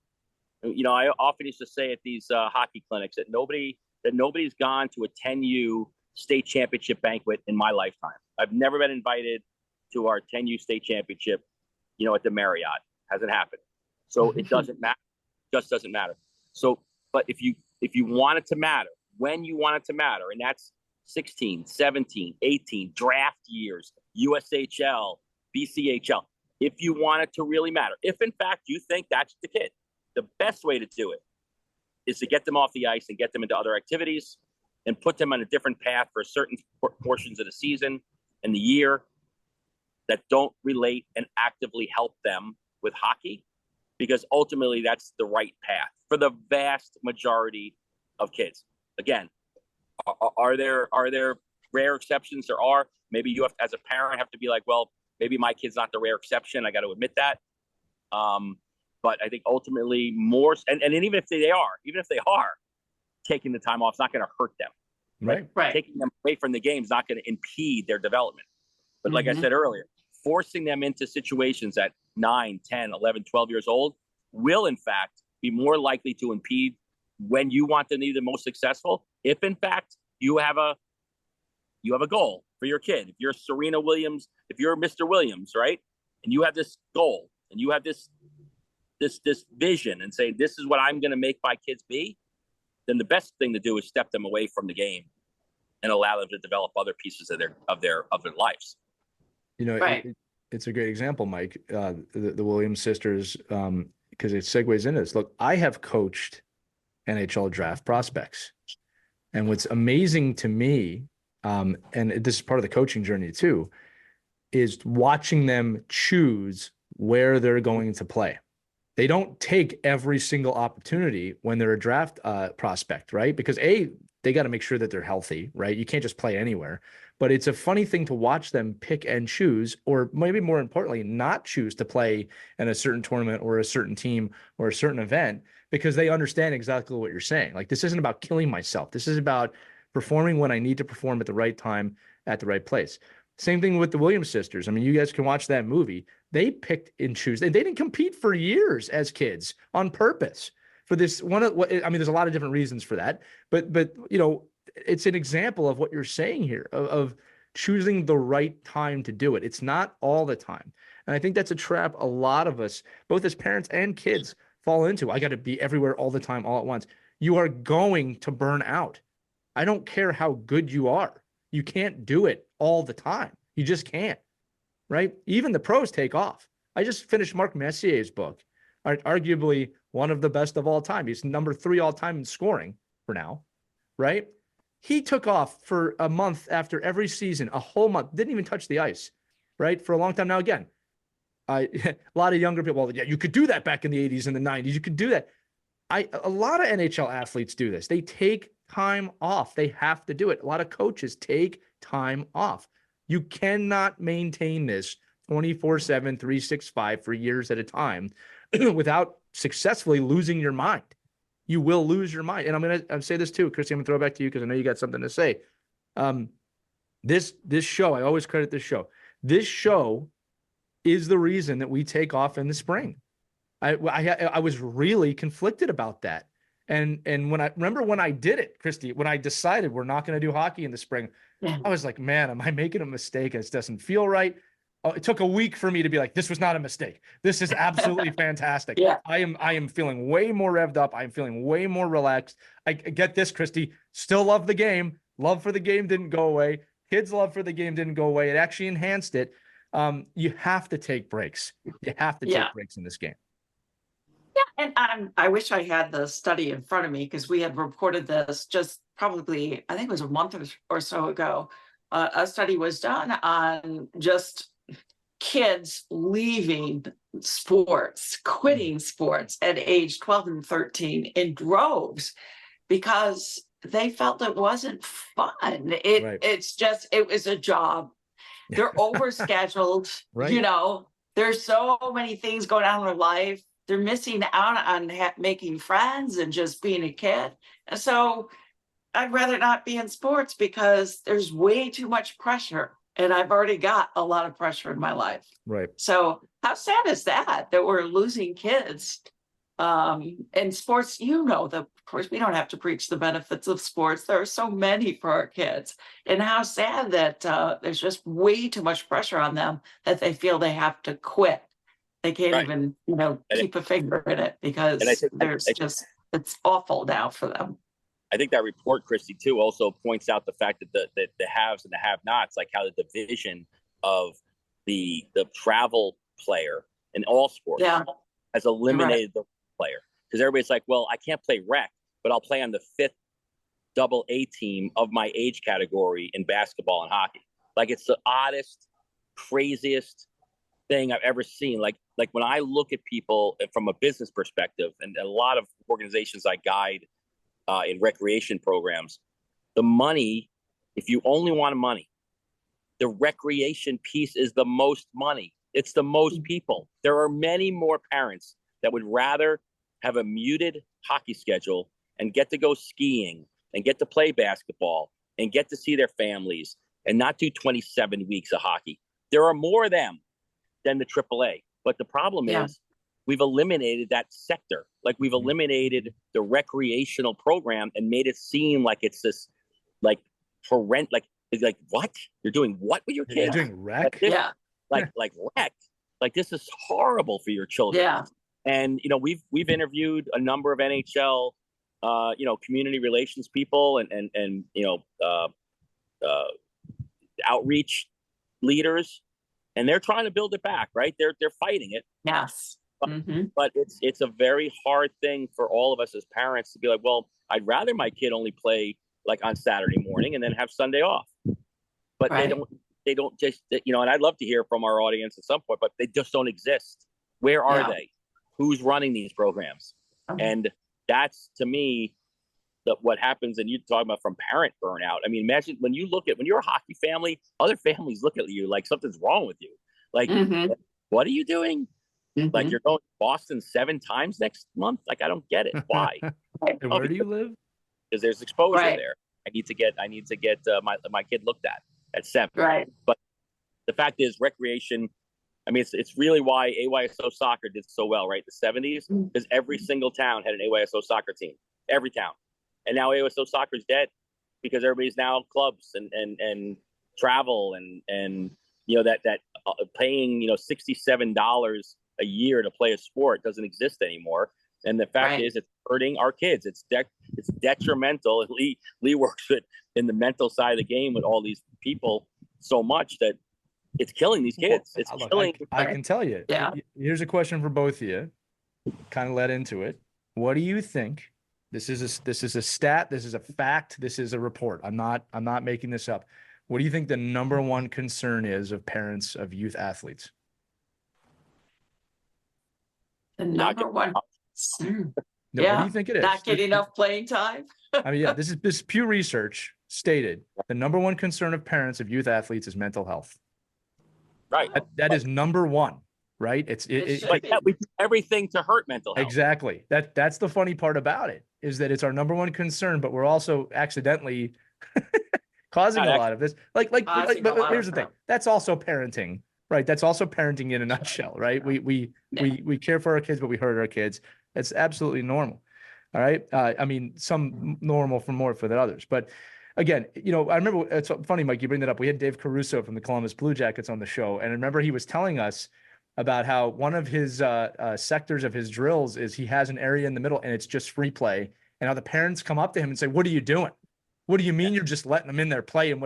I often used to say at these hockey clinics that nobody's gone to a 10U state championship banquet in my lifetime. I've never been invited to our 10U state championship, at the Marriott. Hasn't happened. So it doesn't matter. Just doesn't matter. So, but if you want it to matter, when you want it to matter, and that's 16, 17, 18, draft years, USHL, BCHL, if you want it to really matter, if in fact you think that's the kid, the best way to do it is to get them off the ice and get them into other activities and put them on a different path for certain portions of the season and the year that don't relate and actively help them with hockey, because ultimately that's the right path for the vast majority of kids. Again, are there rare exceptions? There are. Maybe you have, as a parent, have to be like, well, maybe my kid's not the rare exception. I got to admit that. But I think ultimately more, and even if they are taking the time off, it's not going to hurt them. Right. Taking them away from the game is not going to impede their development. But like I said earlier, forcing them into situations at 9, 10, 11, 12 years old will in fact be more likely to impede when you want them to be the most successful. If in fact you have a goal for your kid, if you're Serena Williams, if you're Mr. Williams, right? And you have this goal and you have this vision and say, this is what I'm going to make my kids be, then the best thing to do is step them away from the game and allow them to develop other pieces of their lives. Right. It's a great example, Mike, the Williams sisters, because it segues into this. Look, I have coached NHL draft prospects, and what's amazing to me, and this is part of the coaching journey too, is watching them choose where they're going to play. they don't take every single opportunity when they're a draft prospect, right? Because they got to make sure that they're healthy, right? You can't just play anywhere. But it's a funny thing to watch them pick and choose, or maybe more importantly, not choose to play in a certain tournament or a certain team or a certain event, because they understand exactly what you're saying. Like, this isn't about killing myself. This is about performing when I need to perform at the right time, at the right place. Same thing with the Williams sisters. I mean, you guys can watch that movie. They picked and choose. They didn't compete for years as kids on purpose for this one. I mean, there's a lot of different reasons for that, but you know, it's an example of what you're saying here of choosing the right time to do it. It's not all the time. And I think that's a trap a lot of us, both as parents and kids, fall into. I got to be everywhere all the time, all at once. You are going to burn out. I don't care how good you are. You can't do it all the time. You just can't, right? Even the pros take off. I just finished Mark Messier's book, arguably one of the best of all time. He's number 3 all time in scoring for now, right? He took off for a month after every season, a whole month, didn't even touch the ice, right? For a long time. Now, again, a lot of younger people, well, yeah, you could do that back in the 80s and the 90s. You could do that. A lot of NHL athletes do this. They take time off. They have to do it. A lot of coaches take time off. You cannot maintain this 24/7, 365 for years at a time without successfully losing your mind. You will lose your mind. And I'm going to say this too, Christie, I'm going to throw it back to you because I know you got something to say. This show, I always credit this show. This show is the reason that we take off in the spring. I was really conflicted about that. And when I did it, Christie, when I decided we're not going to do hockey in the spring, I was like, man, am I making a mistake? This doesn't feel right. It took a week for me to be like, this was not a mistake. This is absolutely fantastic. Yeah. I am feeling way more revved up. I'm feeling way more relaxed. I get this, Christie. Still love the game. Love for the game didn't go away. Kids' love for the game didn't go away. It actually enhanced it. You have to take breaks. You have to take breaks in this game. Yeah, and I wish I had the study in front of me, because we had reported this just probably, I think it was a month or so ago. A study was done on just kids leaving sports, quitting sports at age 12 and 13 in droves because they felt it wasn't fun. It's just, it was a job. They're overscheduled. Right. You know, there's so many things going on in their life. They're missing out on making friends and just being a kid. And so I'd rather not be in sports because there's way too much pressure. And I've already got a lot of pressure in my life. Right. So how sad is that we're losing kids in sports? You know, of course, we don't have to preach the benefits of sports. There are so many for our kids. And how sad that there's just way too much pressure on them that they feel they have to quit. They can't even, keep a finger in it because it's awful now for them. I think that report, Christie, too, also points out the fact that the haves and the have-nots, like how the division of the travel player in all sports has eliminated the player. Because everybody's like, well, I can't play rec, but I'll play on the 5th AA team of my age category in basketball and hockey. Like, it's the oddest, craziest thing I've ever seen. Like when I look at people from a business perspective, and a lot of organizations I guide in recreation programs, the money, if you only want money, the recreation piece is the most money. It's the most people. There are many more parents that would rather have a muted hockey schedule and get to go skiing and get to play basketball and get to see their families and not do 27 weeks of hockey. There are more of them than the AAA. But the problem is we've eliminated that sector. Like, we've eliminated the recreational program and made it seem like it's this, like, for rent, like what? You're doing what with your kids? You're doing rec? Like rec. Like, this is horrible for your children. Yeah. And, we've interviewed a number of NHL, community relations people and outreach leaders, and they're trying to build it back, right? They're fighting it. Yes. But it's a very hard thing for all of us as parents to be like, well, I'd rather my kid only play like on Saturday morning and then have Sunday off. But they don't just, and I'd love to hear from our audience at some point, but they just don't exist. Where are they? who's running these programs. And that's, to me, what happens. And you talk about from parent burnout. I mean, imagine when you're a hockey family, other families look at you like something's wrong with you. Like, what are you doing? Like, you're going to Boston 7 times next month. Like, I don't get it. Why? And where do you live? Because there's exposure there. I need to get my kid looked at 7. Right. But the fact is, recreation. I mean, it's really why AYSO soccer did so well, right? The 70s, because every single town had an AYSO soccer team, every town. And now AYSO soccer is dead because everybody's now clubs and travel and that paying $67 a year to play a sport doesn't exist anymore. And the fact is, it's hurting our kids. It's detrimental. And Lee works with in the mental side of the game with all these people so much that it's killing these kids. It's killing. I can tell you. Yeah. Here's a question for both of you. Kind of led into it. What do you think? This is a stat. This is a fact. This is a report. I'm not making this up. What do you think the number one concern is of parents of youth athletes? The number one concern. No, what do you think it is? Not getting enough playing time. I mean, this Pew Research stated the number one concern of parents of youth athletes is mental health. Right. That is number one, right? Like that, we do everything to hurt mental health. Exactly. That's the funny part about it, is that it's our number one concern, but we're also accidentally causing a lot of this. But here's the thing. That's also parenting, right? That's also parenting in a nutshell, right? We care for our kids, but we hurt our kids. It's absolutely normal. All right. I mean, some normal for more for than others, but again, I remember, it's funny, Mike, you bring that up. We had Dave Caruso from the Columbus Blue Jackets on the show. And I remember he was telling us about how one of his sectors of his drills is he has an area in the middle and it's just free play. And how the parents come up to him and say, "What are you doing? What do you mean you're just letting them in there play and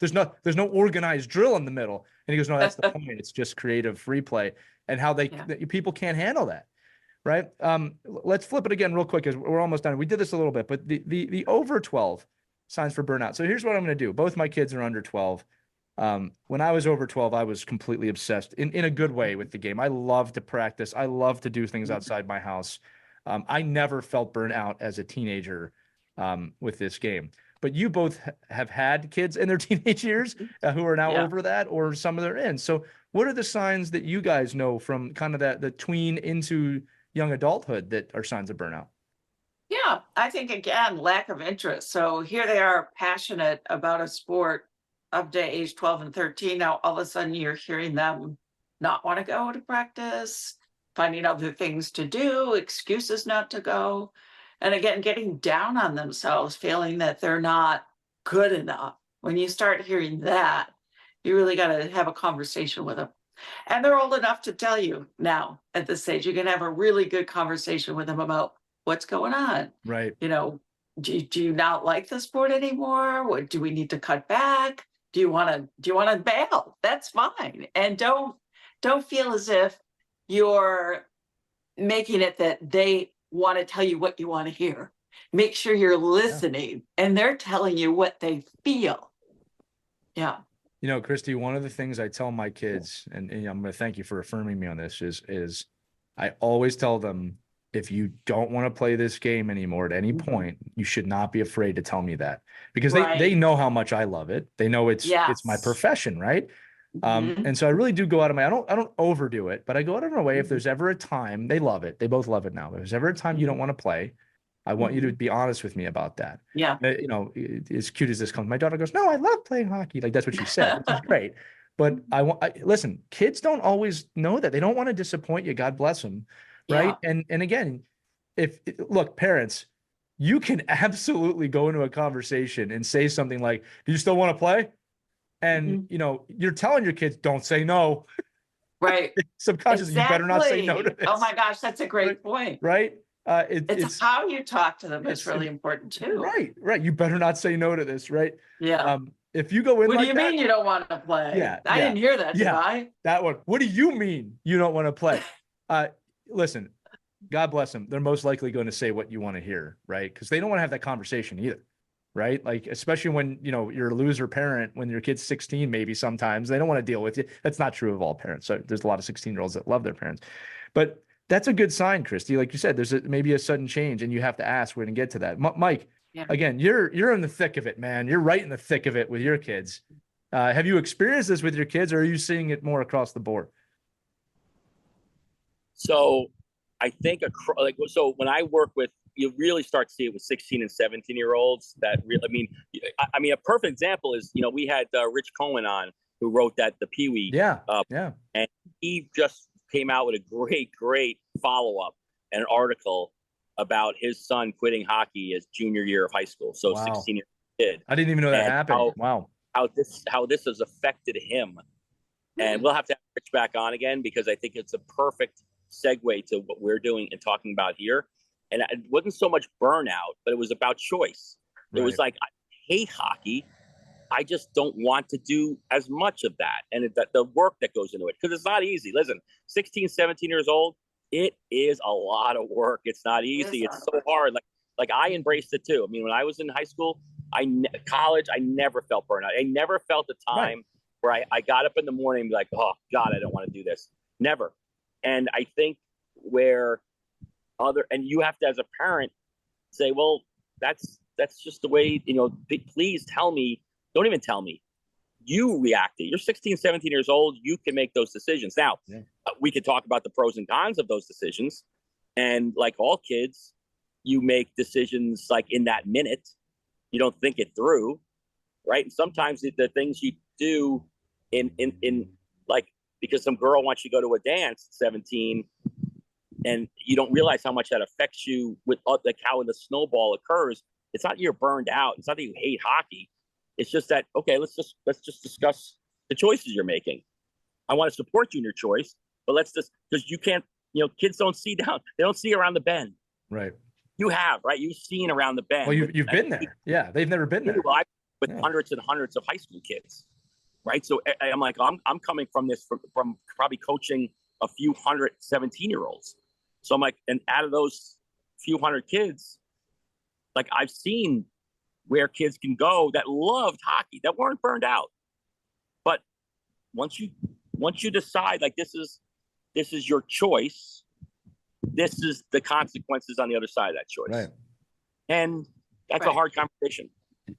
there's no organized drill in the middle?" And he goes, "No, that's the point. It's just creative free play." And how people can't handle that. Right. Let's flip it again real quick because we're almost done. We did this a little bit, but the over 12 signs for burnout. So here's what I'm going to do. Both my kids are under 12. When I was over 12, I was completely obsessed in a good way with the game. I love to practice. I love to do things outside my house. I never felt burnout as a teenager with this game. But you both have had kids in their teenage years who are now over that, or some of them are in. So what are the signs that you guys know from kind of the tween into young adulthood that are signs of burnout? Yeah, I think, again, lack of interest. So here they are passionate about a sport up to age 12 and 13. Now, all of a sudden you're hearing them not want to go to practice, finding other things to do, excuses not to go. And again, getting down on themselves, feeling that they're not good enough. When you start hearing that, you really got to have a conversation with them. And they're old enough to tell you now at this stage. You can have a really good conversation with them about what's going on. Right. Do you not like the sport anymore? What do we need to cut back? Do you want to bail? That's fine. And don't feel as if you're making it that they want to tell you what you want to hear. Make sure you're listening and they're telling you what they feel. Yeah. Christie, one of the things I tell my kids, and I'm going to thank you for affirming me on this, is I always tell them, if you don't want to play this game anymore at any point, you should not be afraid to tell me that, because they know how much I love it. They know it's my profession. Right. And so I really do go out of my, I don't overdo it, but I go out of my way. If there's ever a time, they love it. They both love it now. If there's ever a time you don't want to play, I want you to be honest with me about that. Yeah. As cute as this comes, my daughter goes, "No, I love playing hockey." Like, that's what she said, which is great. But listen, kids don't always know that. They don't want to disappoint you. God bless them. Right. Yeah. And again, look, parents, you can absolutely go into a conversation and say something like, "Do you still want to play?" And, you're telling your kids, don't say no. Right. Subconsciously, you better not say no to this. Oh my gosh, that's a great point. Right. It's how you talk to them. It's really important too. Right. You better not say no to this. Right. Yeah. If you go in, what do you mean you don't want to play? Yeah. I didn't hear that. Did I? That one. What do you mean you don't want to play? Listen, God bless them. They're most likely going to say what you want to hear, right? Because they don't want to have that conversation either, right? Like, especially when, you're a loser parent, when your kid's 16, maybe sometimes they don't want to deal with you. That's not true of all parents. So there's a lot of 16-year-olds that love their parents. But That's a good sign, Christy. Like you said, there's maybe a sudden change, and you have to ask. We're going to get to that. Mike, Yeah. again, you're in the thick of it, man. You're right in the thick of it with your kids. Have you experienced this with your kids, or are you seeing it more across the board? So I think so when I work with, you really start to see it with 16 and 17-year-olds that really, I mean, a perfect example is, we had Rich Cohen on, who wrote the Pee Wee. Yeah. And he just came out with a great follow-up and an article about his son quitting hockey his junior year of high school. So Wow. 16-year kid. I didn't even know that happened. Wow. How this has affected him. And we'll have to have Rich back on again, because I think it's a perfect segue to what we're doing and talking about here. And it wasn't so much burnout, but it was about choice. It was like, I hate hockey. I just don't want to do as much of that. And the work that goes into it, because it's not easy. Listen, 16, 17 years old, it is a lot of work. It's not easy. It's so hard. Like I embraced it too. I mean, when I was in high school, college, I never felt burnout. I never felt a time where I got up in the morning and be like, oh God, I don't want to do this. Never. And I think and you have to, as a parent, say, well, that's just the way, please tell me, don't even tell me. You reacted. You're 16, 17 years old. You can make those decisions. Now, we could talk about the pros and cons of those decisions. And like all kids, you make decisions like in that minute. You don't think it through, right? And sometimes the things you do in like, because some girl wants you to go to a dance at 17, and you don't realize how much that affects you with like how the snowball occurs. It's not that you're burned out. It's not that you hate hockey. It's just that, okay, let's just discuss the choices you're making. I want to support you in your choice, but because you can't, kids don't see down. They don't see around the bend. Right. You have, right? You've seen around the bend. Well, you've been there. Yeah. They've never been there. With hundreds and hundreds of high school kids. Right. So I'm like, I'm coming from this, from probably coaching a few hundred 17-year-olds. So I'm like, and out of those few hundred kids, like I've seen where kids can go that loved hockey, that weren't burned out. But once you decide, like, this is your choice, this is the consequences on the other side of that choice. Right. And that's a hard conversation.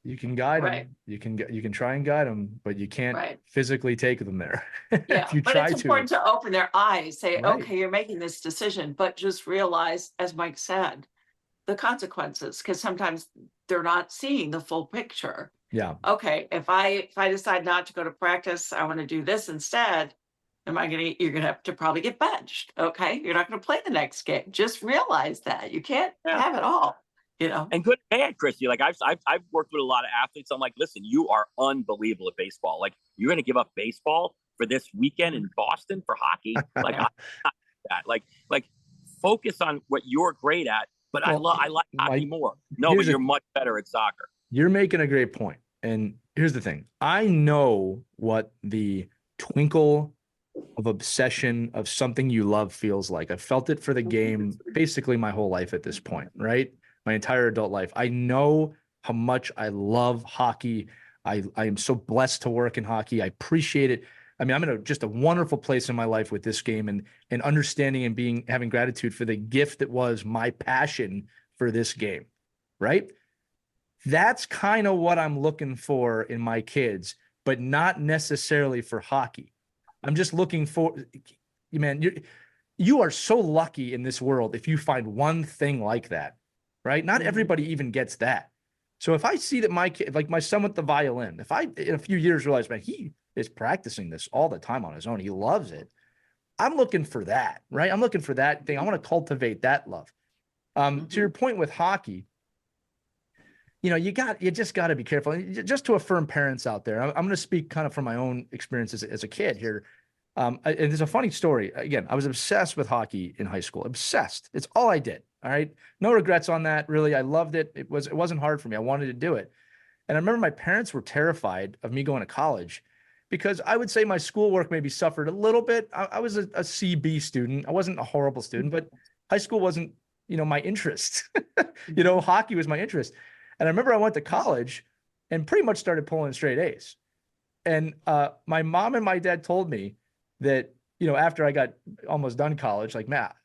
You can guide them. You can try and guide them, but you can't physically take them there. Yeah, but it's important to open their eyes, say, okay, you're making this decision, but just realize, as Mike said, the consequences, because sometimes they're not seeing the full picture. Yeah. Okay, if I decide not to go to practice, I want to do this instead. You're gonna have to probably get benched. Okay, you're not gonna play the next game. Just realize that you can't have it all. And good and bad, Christy. Like I've worked with a lot of athletes. I'm like, listen, you are unbelievable at baseball. Like, you're going to give up baseball for this weekend in Boston for hockey? Like, like focus on what you're great at. But I like hockey more. No, but you're much better at soccer. You're making a great point. And here's the thing. I know what the twinkle of obsession of something you love feels like. I've felt it for the game basically my whole life at this point, right? My entire adult life. I know how much I love hockey. I am so blessed to work in hockey. I appreciate it. I mean, I'm in just a wonderful place in my life with this game, and understanding and having gratitude for the gift that was my passion for this game, right? That's kind of what I'm looking for in my kids, but not necessarily for hockey. I'm just looking for, man, you are so lucky in this world if you find one thing like that. Right? Not everybody even gets that. So if I see that my kid, like my son with the violin, if I in a few years realize, man, he is practicing this all the time on his own, he loves it, I'm looking for that, right? I'm looking for that thing. I want to cultivate that love. To your point with hockey, you just got to be careful. Just to affirm parents out there, I'm going to speak kind of from my own experiences as a kid here. And there's a funny story. Again, I was obsessed with hockey in high school. Obsessed. It's all I did. All right. No regrets on that. Really. I loved it. It wasn't hard for me. I wanted to do it. And I remember my parents were terrified of me going to college because I would say my schoolwork maybe suffered a little bit. I was a CB student. I wasn't a horrible student, but high school wasn't, my interest. Hockey was my interest. And I remember I went to college and pretty much started pulling straight A's. And my mom and my dad told me that, after I got almost done college, like, Matt,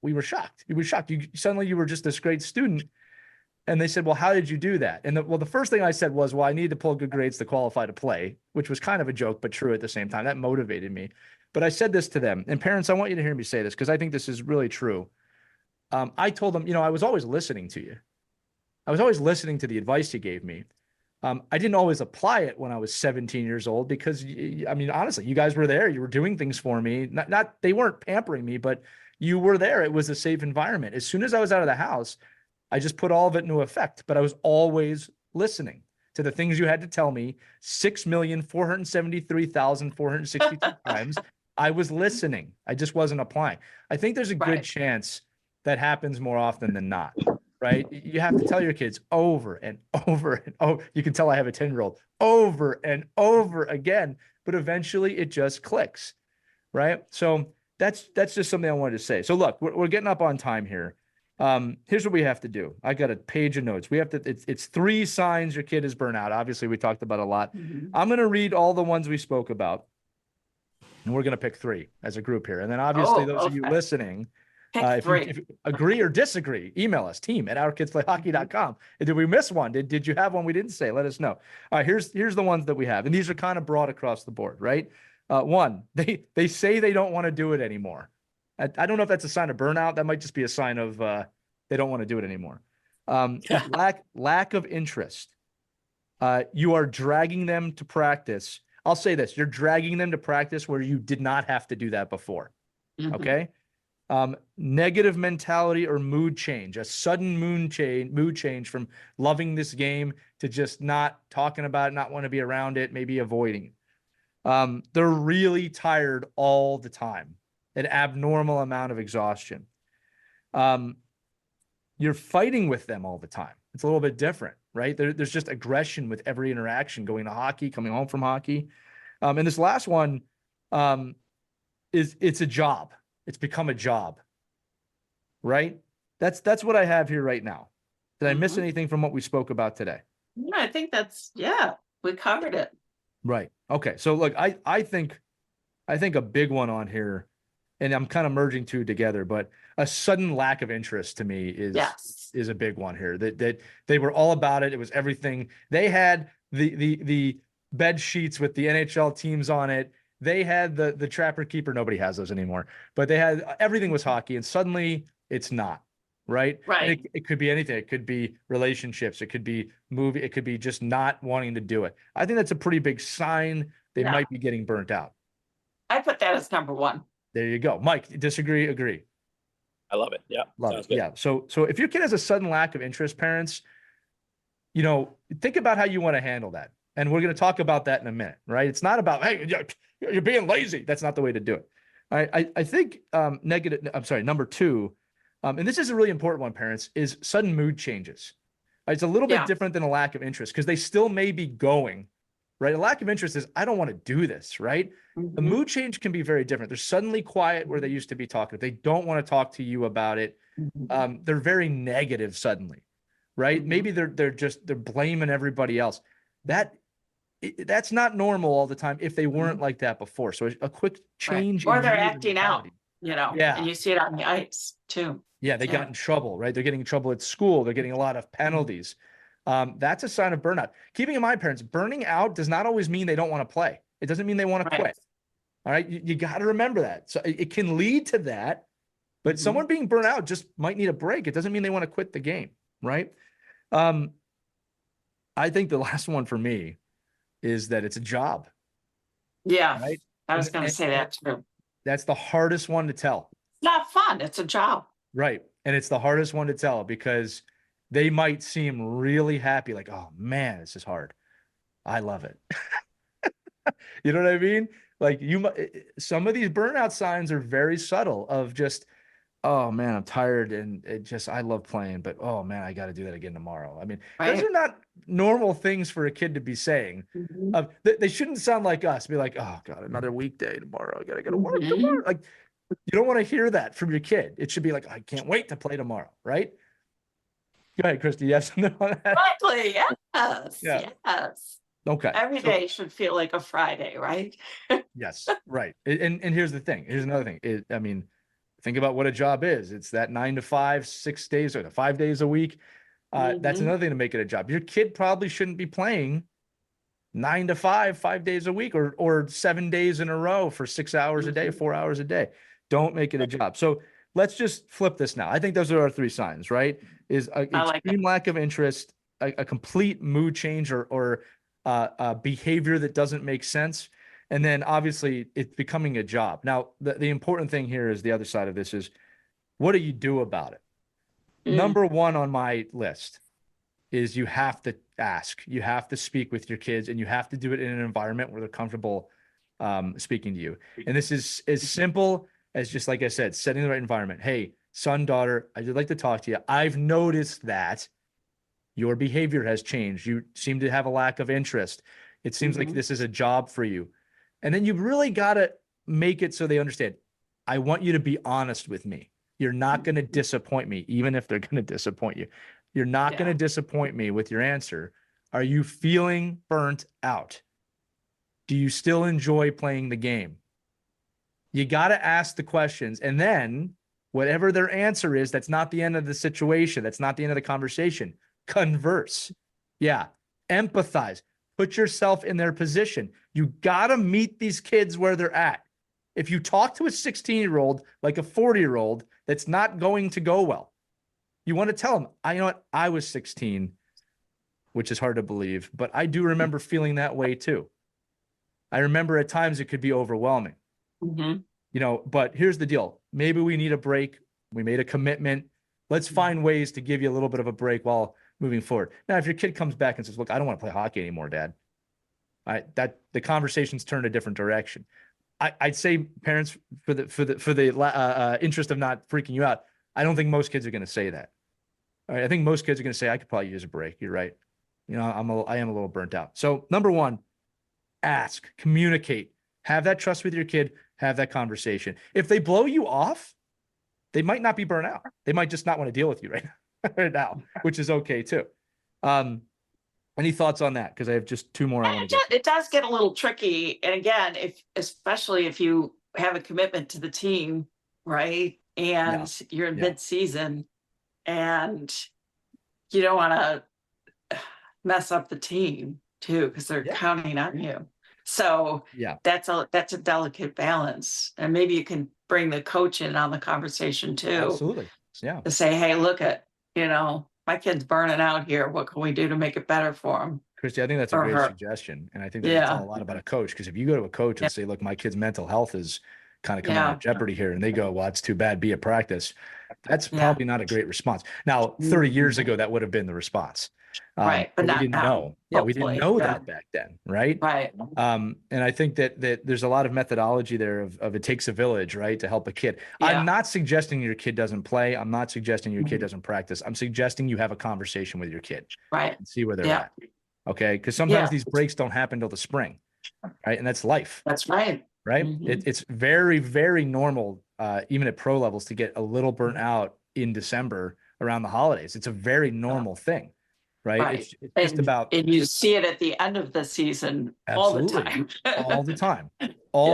we were shocked. We were shocked. Suddenly you were just this great student. And they said, well, how did you do that? And the first thing I said was, well, I need to pull good grades to qualify to play, which was kind of a joke, but true at the same time. That motivated me. But I said this to them, and parents, I want you to hear me say this because I think this is really true. I told them, I was always listening to you. I was always listening to the advice you gave me. I didn't always apply it when I was 17 years old because, honestly, you guys were there. You were doing things for me. Not they weren't pampering me, but you were there. It was a safe environment. As soon as I was out of the house, I just put all of it into effect, but I was always listening to the things you had to tell me 6,473,462 times. I was listening. I just wasn't applying. I think there's a good chance that happens more often than not, right? You have to tell your kids over and over and over. You can tell I have a 10-year-old over and over again, but eventually it just clicks, right? So that's just something I wanted to say. So look, we're getting up on time here. Here's what we have to do. I got a page of notes. We have to, it's 3 signs your kid is burnout. Obviously we talked about a lot. I'm going to read all the ones we spoke about and we're going to pick 3 as a group here. And then obviously those of you listening, if you agree or disagree, email us team@ourkidsplayhockey.com. And did we miss one? Did you have one we didn't say? Let us know. All right, here's the ones that we have. And these are kind of broad across the board, right? 1, they say they don't want to do it anymore. I don't know if that's a sign of burnout. That might just be a sign of they don't want to do it anymore. Lack of interest. You are dragging them to practice. I'll say this. You're dragging them to practice where you did not have to do that before. Okay? Negative mentality or mood change. A sudden mood change from loving this game to just not talking about it, not want to be around it, maybe avoiding it. They're really tired all the time. An abnormal amount of exhaustion. You're fighting with them all the time. It's a little bit different, right? There's just aggression with every interaction, going to hockey, coming home from hockey. And this last one it's a job. It's become a job, right? That's what I have here right now. Did I miss anything from what we spoke about today? No, I think we covered it. Right. Okay. So look, I think a big one on here, and I'm kind of merging 2 together, but a sudden lack of interest to me is a big one here. That they were all about it. It was everything. They had the bed sheets with the NHL teams on it. They had the Trapper Keeper. Nobody has those anymore, but they had everything was hockey, and suddenly it's not. Right. Right. It could be anything. It could be relationships. It could be movie. It could be just not wanting to do it. I think that's a pretty big sign they might be getting burnt out. I put that as number 1. There you go. Mike, disagree, agree? I love it. Yeah. Love it. Good. Yeah. So if your kid has a sudden lack of interest, parents, think about how you want to handle that. And we're going to talk about that in a minute, right? It's not about, hey, you're being lazy. That's not the way to do it. I think number 2, and this is a really important one, parents, is sudden mood changes. It's a little bit different than a lack of interest because they still may be going, right? A lack of interest is, I don't want to do this, right? The mood change can be very different. They're suddenly quiet where they used to be talkative. They don't want to talk to you about it. They're very negative suddenly, right? Maybe they're blaming everybody else. That's not normal all the time if they weren't like that before. So a quick change. Or they're acting out, and you see it on the ice too. Yeah, they got in trouble, right? They're getting in trouble at school. They're getting a lot of penalties. That's a sign of burnout. Keeping in mind, parents, burning out does not always mean they don't want to play. It doesn't mean they want to quit. All right. You got to remember that. So it can lead to that, but someone being burnt out just might need a break. It doesn't mean they want to quit the game. Right. I think the last one for me is that it's a job. Yeah. Right. I was going to say that too. That's the hardest one to tell. It's not fun. It's a job. Right. And it's the hardest one to tell because they might seem really happy. Like, oh man, this is hard. I love it. You know what I mean? Like some of these burnout signs are very subtle of just, oh man, I'm tired and I love playing, but oh man, I got to do that again tomorrow. I mean, those are not normal things for a kid to be saying. They shouldn't sound like us, be like, oh God, another weekday tomorrow. I got to go to work tomorrow. Like, you don't want to hear that from your kid. It should be like, I can't wait to play tomorrow. Right? Go ahead, Christy. You have something on that? Exactly. Yes. Yeah. Yes. Okay. Every day should feel like a Friday, right? Yes. Right. And here's the thing. Here's another thing. think about what a job is. It's that 9 to 5, 6 days or 5 days a week. That's another thing to make it a job. Your kid probably shouldn't be playing 9 to 5, 5 days a week, or 7 days in a row for 6 hours a day, 4 hours a day. Don't make it a job. So let's just flip this now. I think those are our 3 signs, right? Is an extreme lack of interest, a complete mood change, or a behavior that doesn't make sense. And then obviously it's becoming a job. Now, the important thing here is the other side of this is, what do you do about it? Number 1 on my list is you have to ask, you have to speak with your kids, and you have to do it in an environment where they're comfortable speaking to you. And this is as simple as, just like I said, setting the right environment. Hey, son, daughter, I'd like to talk to you. I've noticed that your behavior has changed. You seem to have a lack of interest. It seems like this is a job for you. And then you've really got to make it so they understand, I want you to be honest with me. You're not going to disappoint me, even if they're going to disappoint you. You're not going to disappoint me with your answer. Are you feeling burnt out? Do you still enjoy playing the game? You got to ask the questions. And then whatever their answer is, that's not the end of the situation. That's not the end of the conversation. Converse. Yeah. Empathize. Put yourself in their position. You got to meet these kids where they're at. If you talk to a 16-year-old like a 40-year-old, that's not going to go well. You want to tell them, you know what? I was 16, which is hard to believe, but I do remember feeling that way too. I remember at times it could be overwhelming. But here's the deal. Maybe we need a break. We made a commitment. Let's find ways to give you a little bit of a break while moving forward. Now, if your kid comes back and says, look, I don't want to play hockey anymore, Dad. That the conversation's turned a different direction. I'd say, parents, for the interest of not freaking you out, I don't think most kids are going to say that. All right, I think most kids are going to say, I could probably use a break. You're right. I am a little burnt out. So number 1, ask, communicate, have that trust with your kid, have that conversation. If they blow you off, they might not be burnt out. They might just not want to deal with you right now, which is okay too. Any thoughts on that? Because I have just 2 more. It does get a little tricky. And again, especially if you have a commitment to the team, right? And you're in mid-season and you don't want to mess up the team too, because they're counting on you. So that's a delicate balance. And maybe you can bring the coach in on the conversation too. Absolutely. Yeah. To say, hey, look my kid's burning out here. What can we do to make it better for him? Christie, I think that's a great suggestion. And I think that's a lot about a coach. Because if you go to a coach and say, look, my kid's mental health is kind of coming out of jeopardy here, and they go, well, it's too bad, be at practice. That's probably not a great response. Now, 30 years ago, that would have been the response. But we not didn't now. know. Yeah, we didn't know that back then, right? Right. And I think that there's a lot of methodology there of it takes a village, right, to help a kid. I'm not suggesting your kid doesn't play. I'm not suggesting your kid doesn't practice. I'm suggesting you have a conversation with your kid, right, and see where they're at. Okay, because sometimes these breaks don't happen till the spring, right? And that's life. That's right. Right. It's very, very normal, even at pro levels, to get a little burnt out in December around the holidays. It's a very normal thing. Right. It's just about. And you see it at the end of the season all the time. all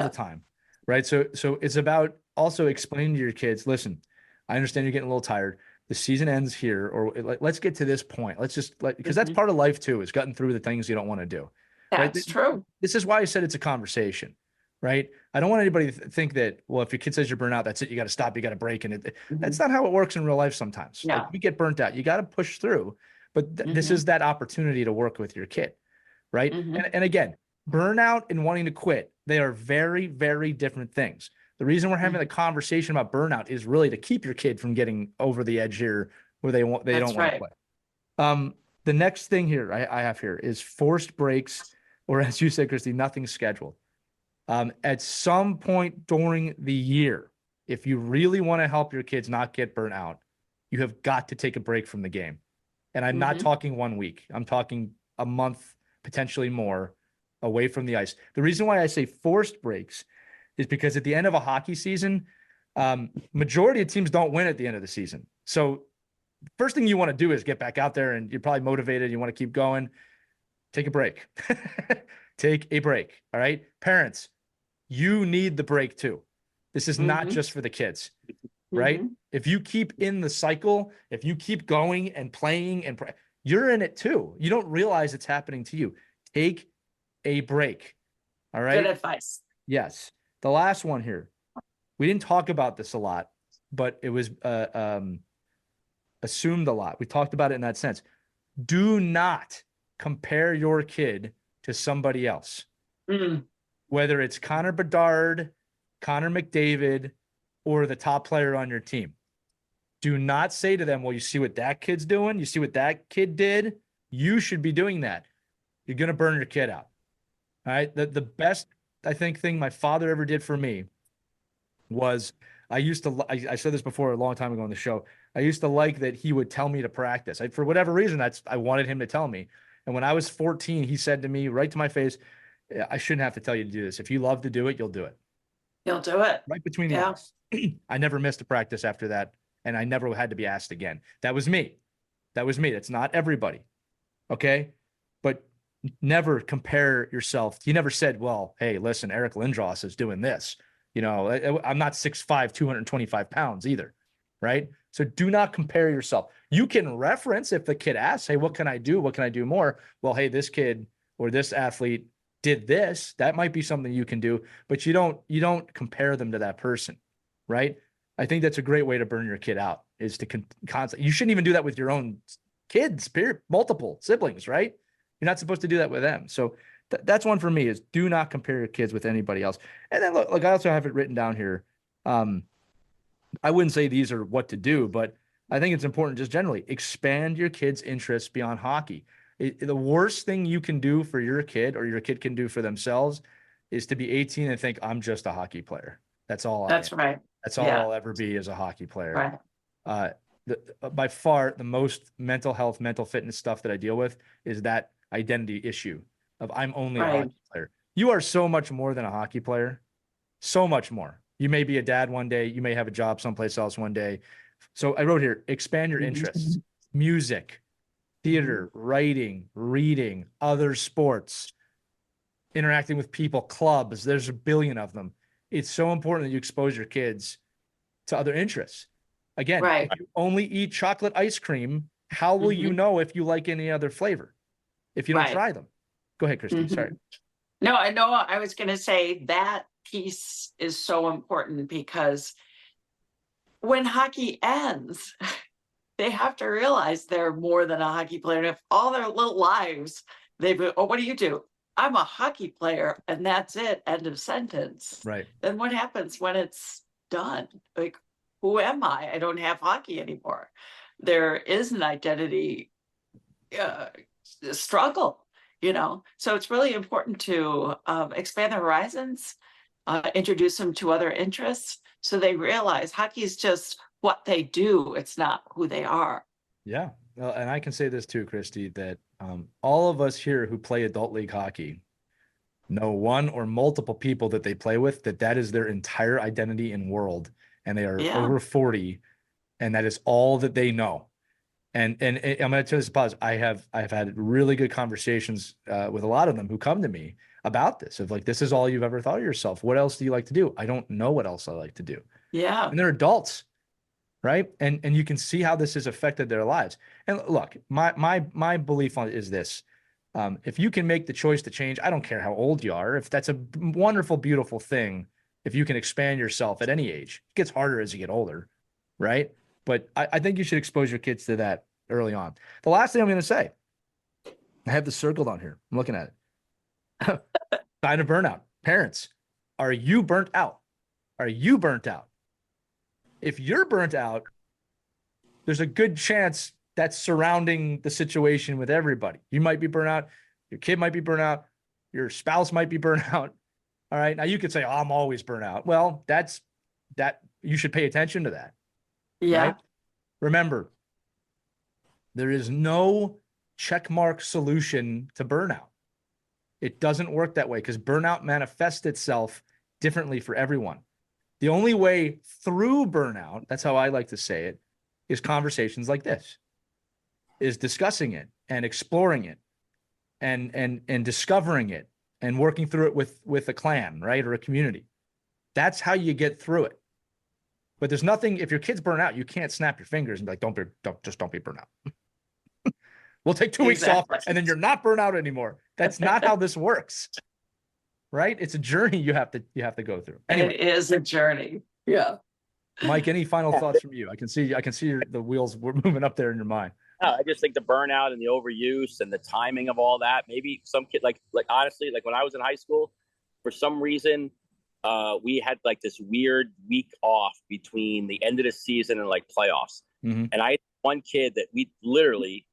the time. Right. So it's about also explaining to your kids, listen, I understand you're getting a little tired. The season ends here, or let's get to this point. Let's just because that's part of life too, is getting through the things you don't want to do. That's true. This is why I said it's a conversation. Right. I don't want anybody to think that, well, if your kid says you're burnt out, that's it. You got to stop. You got to break. And that's not how it works in real life sometimes. Yeah. Like, you get burnt out. You got to push through. But this is that opportunity to work with your kid. Right. And again, burnout and wanting to quit, they are very, very different things. The reason we're having a conversation about burnout is really to keep your kid from getting over the edge here where they don't want to quit. The next thing here I have here is forced breaks, or as you said, Christie, nothing scheduled. At some point during the year, if you really want to help your kids not get burnt out, you have got to take a break from the game. And I'm not talking 1 week. I'm talking a month, potentially more, away from the ice. The reason why I say forced breaks is because at the end of a hockey season, majority of teams don't win at the end of the season. So first thing you want to do is get back out there, and you're probably motivated. You want to keep going. Take a break. Take a break. All right. Parents, you need the break too. This is not just for the kids. right? Mhm. If you keep in the cycle, if you keep going and playing and you're in it too. You don't realize it's happening to you. Take a break. All right. Good advice. Yes. The last one here. We didn't talk about this a lot, but it was assumed a lot. We talked about it in that sense. Do not compare your kid to somebody else, Mm. whether it's Connor Bedard, Connor McDavid, or the top player on your team. Do not say to them, well, you see what that kid's doing? You see what that kid did? You should be doing that. You're going to burn your kid out. All right. The best, I think, thing my father ever did for me was I said this before a long time ago on the show. I used to like that he would tell me to practice. For whatever reason, I wanted him to tell me. And when I was 14, he said to me right to my face, I shouldn't have to tell you to do this. If you love to do it, you'll do it. You'll do it. Right between the Yeah. eyes. I never missed a practice after that. And I never had to be asked again. That was me. That was me. That's not everybody. Okay. But never compare yourself. He never said, well, hey, listen, Eric Lindros is doing this. You know, I'm not 6'5", 225 pounds either. Right. So do not compare yourself. You can reference if the kid asks, hey, what can I do? What can I do more? Well, hey, this kid or this athlete did this. That might be something you can do, but you don't compare them to that person. Right. I think that's a great way to burn your kid out is to constantly, you shouldn't even do that with your own kids, period, multiple siblings, right? You're not supposed to do that with them. So that's one for me is do not compare your kids with anybody else. And then look, I also have it written down here. I wouldn't say these are what to do, but I think it's important just generally expand your kids' interests beyond hockey. The worst thing you can do for your kid or your kid can do for themselves is to be 18 and think I'm just a hockey player. That's all. That's right. That's all Yeah. I'll ever be as a hockey player. Right. By far the most mental health, mental fitness stuff that I deal with is that identity issue of I'm only a hockey player. You are so much more than a hockey player. So much more. You may be a dad one day. You may have a job someplace else one day. So I wrote here, expand your interests, music, theater, writing, reading, other sports, interacting with people, clubs. There's a billion of them. It's so important that you expose your kids to other interests. Again, Right. if you only eat chocolate ice cream, how will you know if you like any other flavor if you don't Right. try them? Go ahead, Christy. Sorry. No, I know. I was going to say that piece is so important because when hockey ends, they have to realize they're more than a hockey player. And if all their little lives, oh, what do you do? I'm a hockey player and that's it. End of sentence. Right. Then what happens when it's done? Like, who am I? I don't have hockey anymore. There is an identity struggle, you know? So it's really important to expand their horizons, introduce them to other interests so they realize hockey is just what they do. It's not who they are. Yeah. Well, and I can say this too, Christy, that all of us here who play adult league hockey know one or multiple people that they play with, that is their entire identity and world. And they are over 40 and that is all that they know. And I'm going to tell this pause. I've had really good conversations with a lot of them who come to me about this of like, this is all you've ever thought of yourself. What else do you like to do? I don't know what else I like to do. Yeah. And they're adults. Right. And you can see how this has affected their lives. And look, my belief on it is this. If you can make the choice to change, I don't care how old you are. If that's a wonderful, beautiful thing, if you can expand yourself at any age, it gets harder as you get older. Right. But I think you should expose your kids to that early on. The last thing I'm going to say, I have this circled on here. I'm looking at it. Sign of burnout. Parents, are you burnt out? Are you burnt out? If you're burnt out, there's a good chance that's surrounding the situation with everybody. You might be burnt out. Your kid might be burnt out. Your spouse might be burnt out. All right. Now you could say, oh, I'm always burnt out. Well, that you should pay attention to that. Yeah. Right? Remember, there is no checkmark solution to burnout. It doesn't work that way because burnout manifests itself differently for everyone. The only way through burnout, that's how I like to say it, is conversations like this, is discussing it and exploring it and discovering it and working through it with a clan, right? Or a community. That's how you get through it. But there's nothing, if your kids burn out, you can't snap your fingers and be like, don't be burnt out. We'll take 2 weeks off and then you're not burnt out anymore. That's not how this works. Right? It's a journey you have to go through. Anyway, it is a journey. Yeah. Mike, any final thoughts from you? I can see the wheels were moving up there in your mind. No, I just think the burnout and the overuse and the timing of all that. Maybe some kid, like honestly, like when I was in high school, for some reason, we had like this weird week off between the end of the season and like playoffs. Mm-hmm. And I had one kid that we literally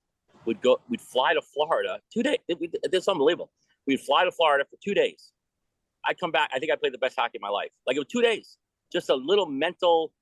we'd fly to Florida 2 days. It's unbelievable. We'd fly to Florida for 2 days. I'd come back. I think I played the best hockey of my life. Like it was 2 days, just a little mental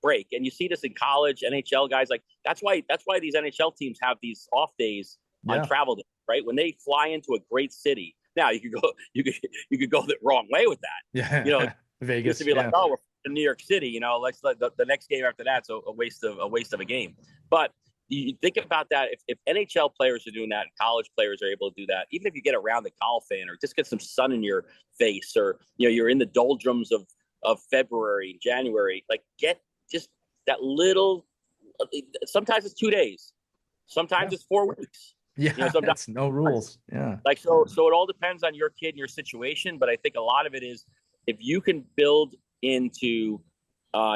break. And you see this in college, NHL guys, like that's why these NHL teams have these off days on travel days, right? When they fly into a great city. Now you could go the wrong way with that. Yeah. You know, Vegas. used to be like, oh, we're in New York City, you know, let's let the next game after that's a waste of a game. But you think about that, if NHL players are doing that, and college players are able to do that, even if you get around the golf fan or just get some sun in your face, or you know, you're in the doldrums of February, January, like get just that little. Sometimes it's 2 days, sometimes it's 4 weeks. Yeah, you know, that's no rules. Yeah, like so it all depends on your kid and your situation. But I think a lot of it is if you can build into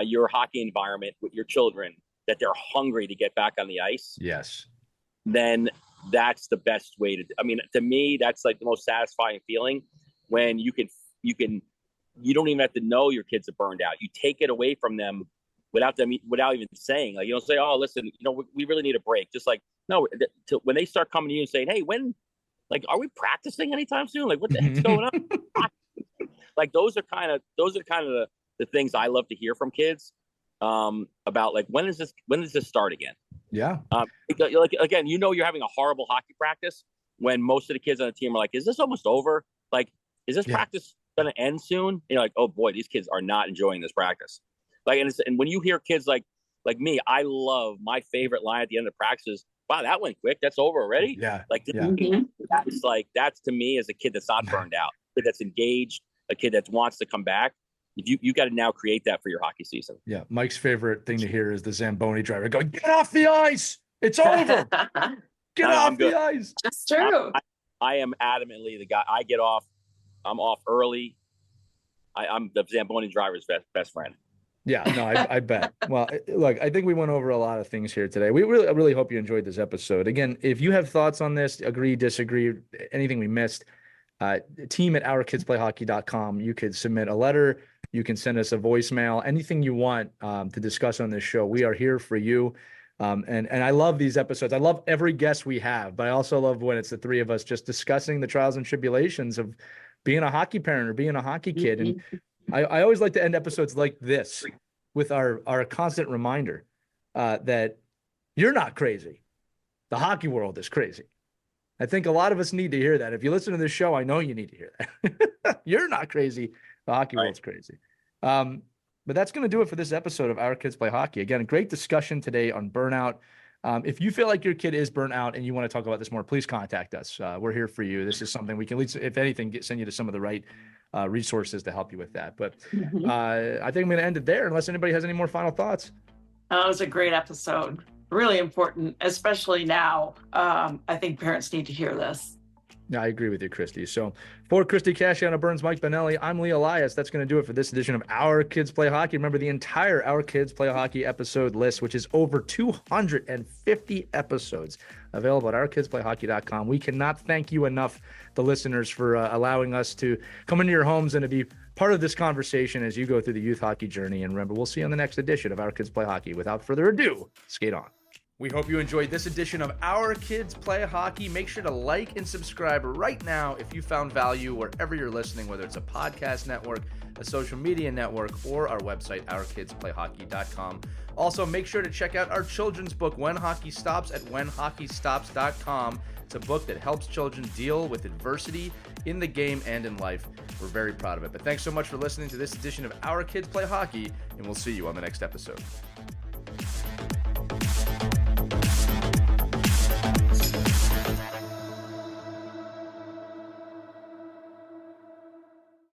your hockey environment with your children that they're hungry to get back on the ice. Yes. Then that's the best way to. I mean, to me, that's like the most satisfying feeling when you don't even have to know your kids are burned out. You take it away from them without even saying, like, you don't say, oh, listen, you know, we really need a break. Just like, no, when they start coming to you and saying, hey, are we practicing anytime soon? Like, what the heck's going on? Like, those are kind of the things I love to hear from kids about, like, when does this start again? Yeah. Like, again, you know, you're having a horrible hockey practice when most of the kids on the team are like, is this almost over? Like, is this practice going to end soon? And you're like, oh boy, these kids are not enjoying this practice. Like, and when you hear kids like me, I love, my favorite line at the end of practice is, wow, that went quick. That's over already. Yeah. Like, that's to me as a kid that's not burned out, a kid that's engaged, a kid that wants to come back. You got to now create that for your hockey season. Yeah. Mike's favorite thing to hear is the Zamboni driver going, get off the ice. It's over. Get off the ice. That's true. I am adamantly the guy. I get off. I'm off early. I'm the Zamboni driver's best friend. Yeah, no, I bet. Well, look, I think we went over a lot of things here today. We really hope you enjoyed this episode. Again, if you have thoughts on this, agree, disagree, anything we missed, team at ourkidsplayhockey.com. You could submit a letter. You can send us a voicemail, anything you want to discuss on this show. We are here for you. And I love these episodes. I love every guest we have, but I also love when it's the three of us just discussing the trials and tribulations of being a hockey parent or being a hockey kid. And I always like to end episodes like this with our constant reminder that you're not crazy. The hockey world is crazy. I think a lot of us need to hear that. If you listen to this show, I know you need to hear that. You're not crazy. The hockey world's crazy. But that's going to do it for this episode of Our Kids Play Hockey. Again, a great discussion today on burnout. If you feel like your kid is burnt out and you want to talk about this more, please contact us. We're here for you. This is something we can, at least, if anything, send you to some of the right resources to help you with that. But I think I'm going to end it there unless anybody has any more final thoughts. That was a great episode. Really important, especially now. I think parents need to hear this. Yeah, I agree with you, Christie. So for Christie Casciano Burns, Mike Bonelli, I'm Elias. That's going to do it for this edition of Our Kids Play Hockey. Remember the entire Our Kids Play Hockey episode list, which is over 250 episodes, available at ourkidsplayhockey.com. We cannot thank you enough, the listeners, for allowing us to come into your homes and to be part of this conversation as you go through the youth hockey journey. And remember, we'll see you on the next edition of Our Kids Play Hockey. Without further ado, skate on. We hope you enjoyed this edition of Our Kids Play Hockey. Make sure to like and subscribe right now if you found value wherever you're listening, whether it's a podcast network, a social media network, or our website, ourkidsplayhockey.com. Also, make sure to check out our children's book, When Hockey Stops, at whenhockeystops.com. It's a book that helps children deal with adversity in the game and in life. We're very proud of it. But thanks so much for listening to this edition of Our Kids Play Hockey, and we'll see you on the next episode.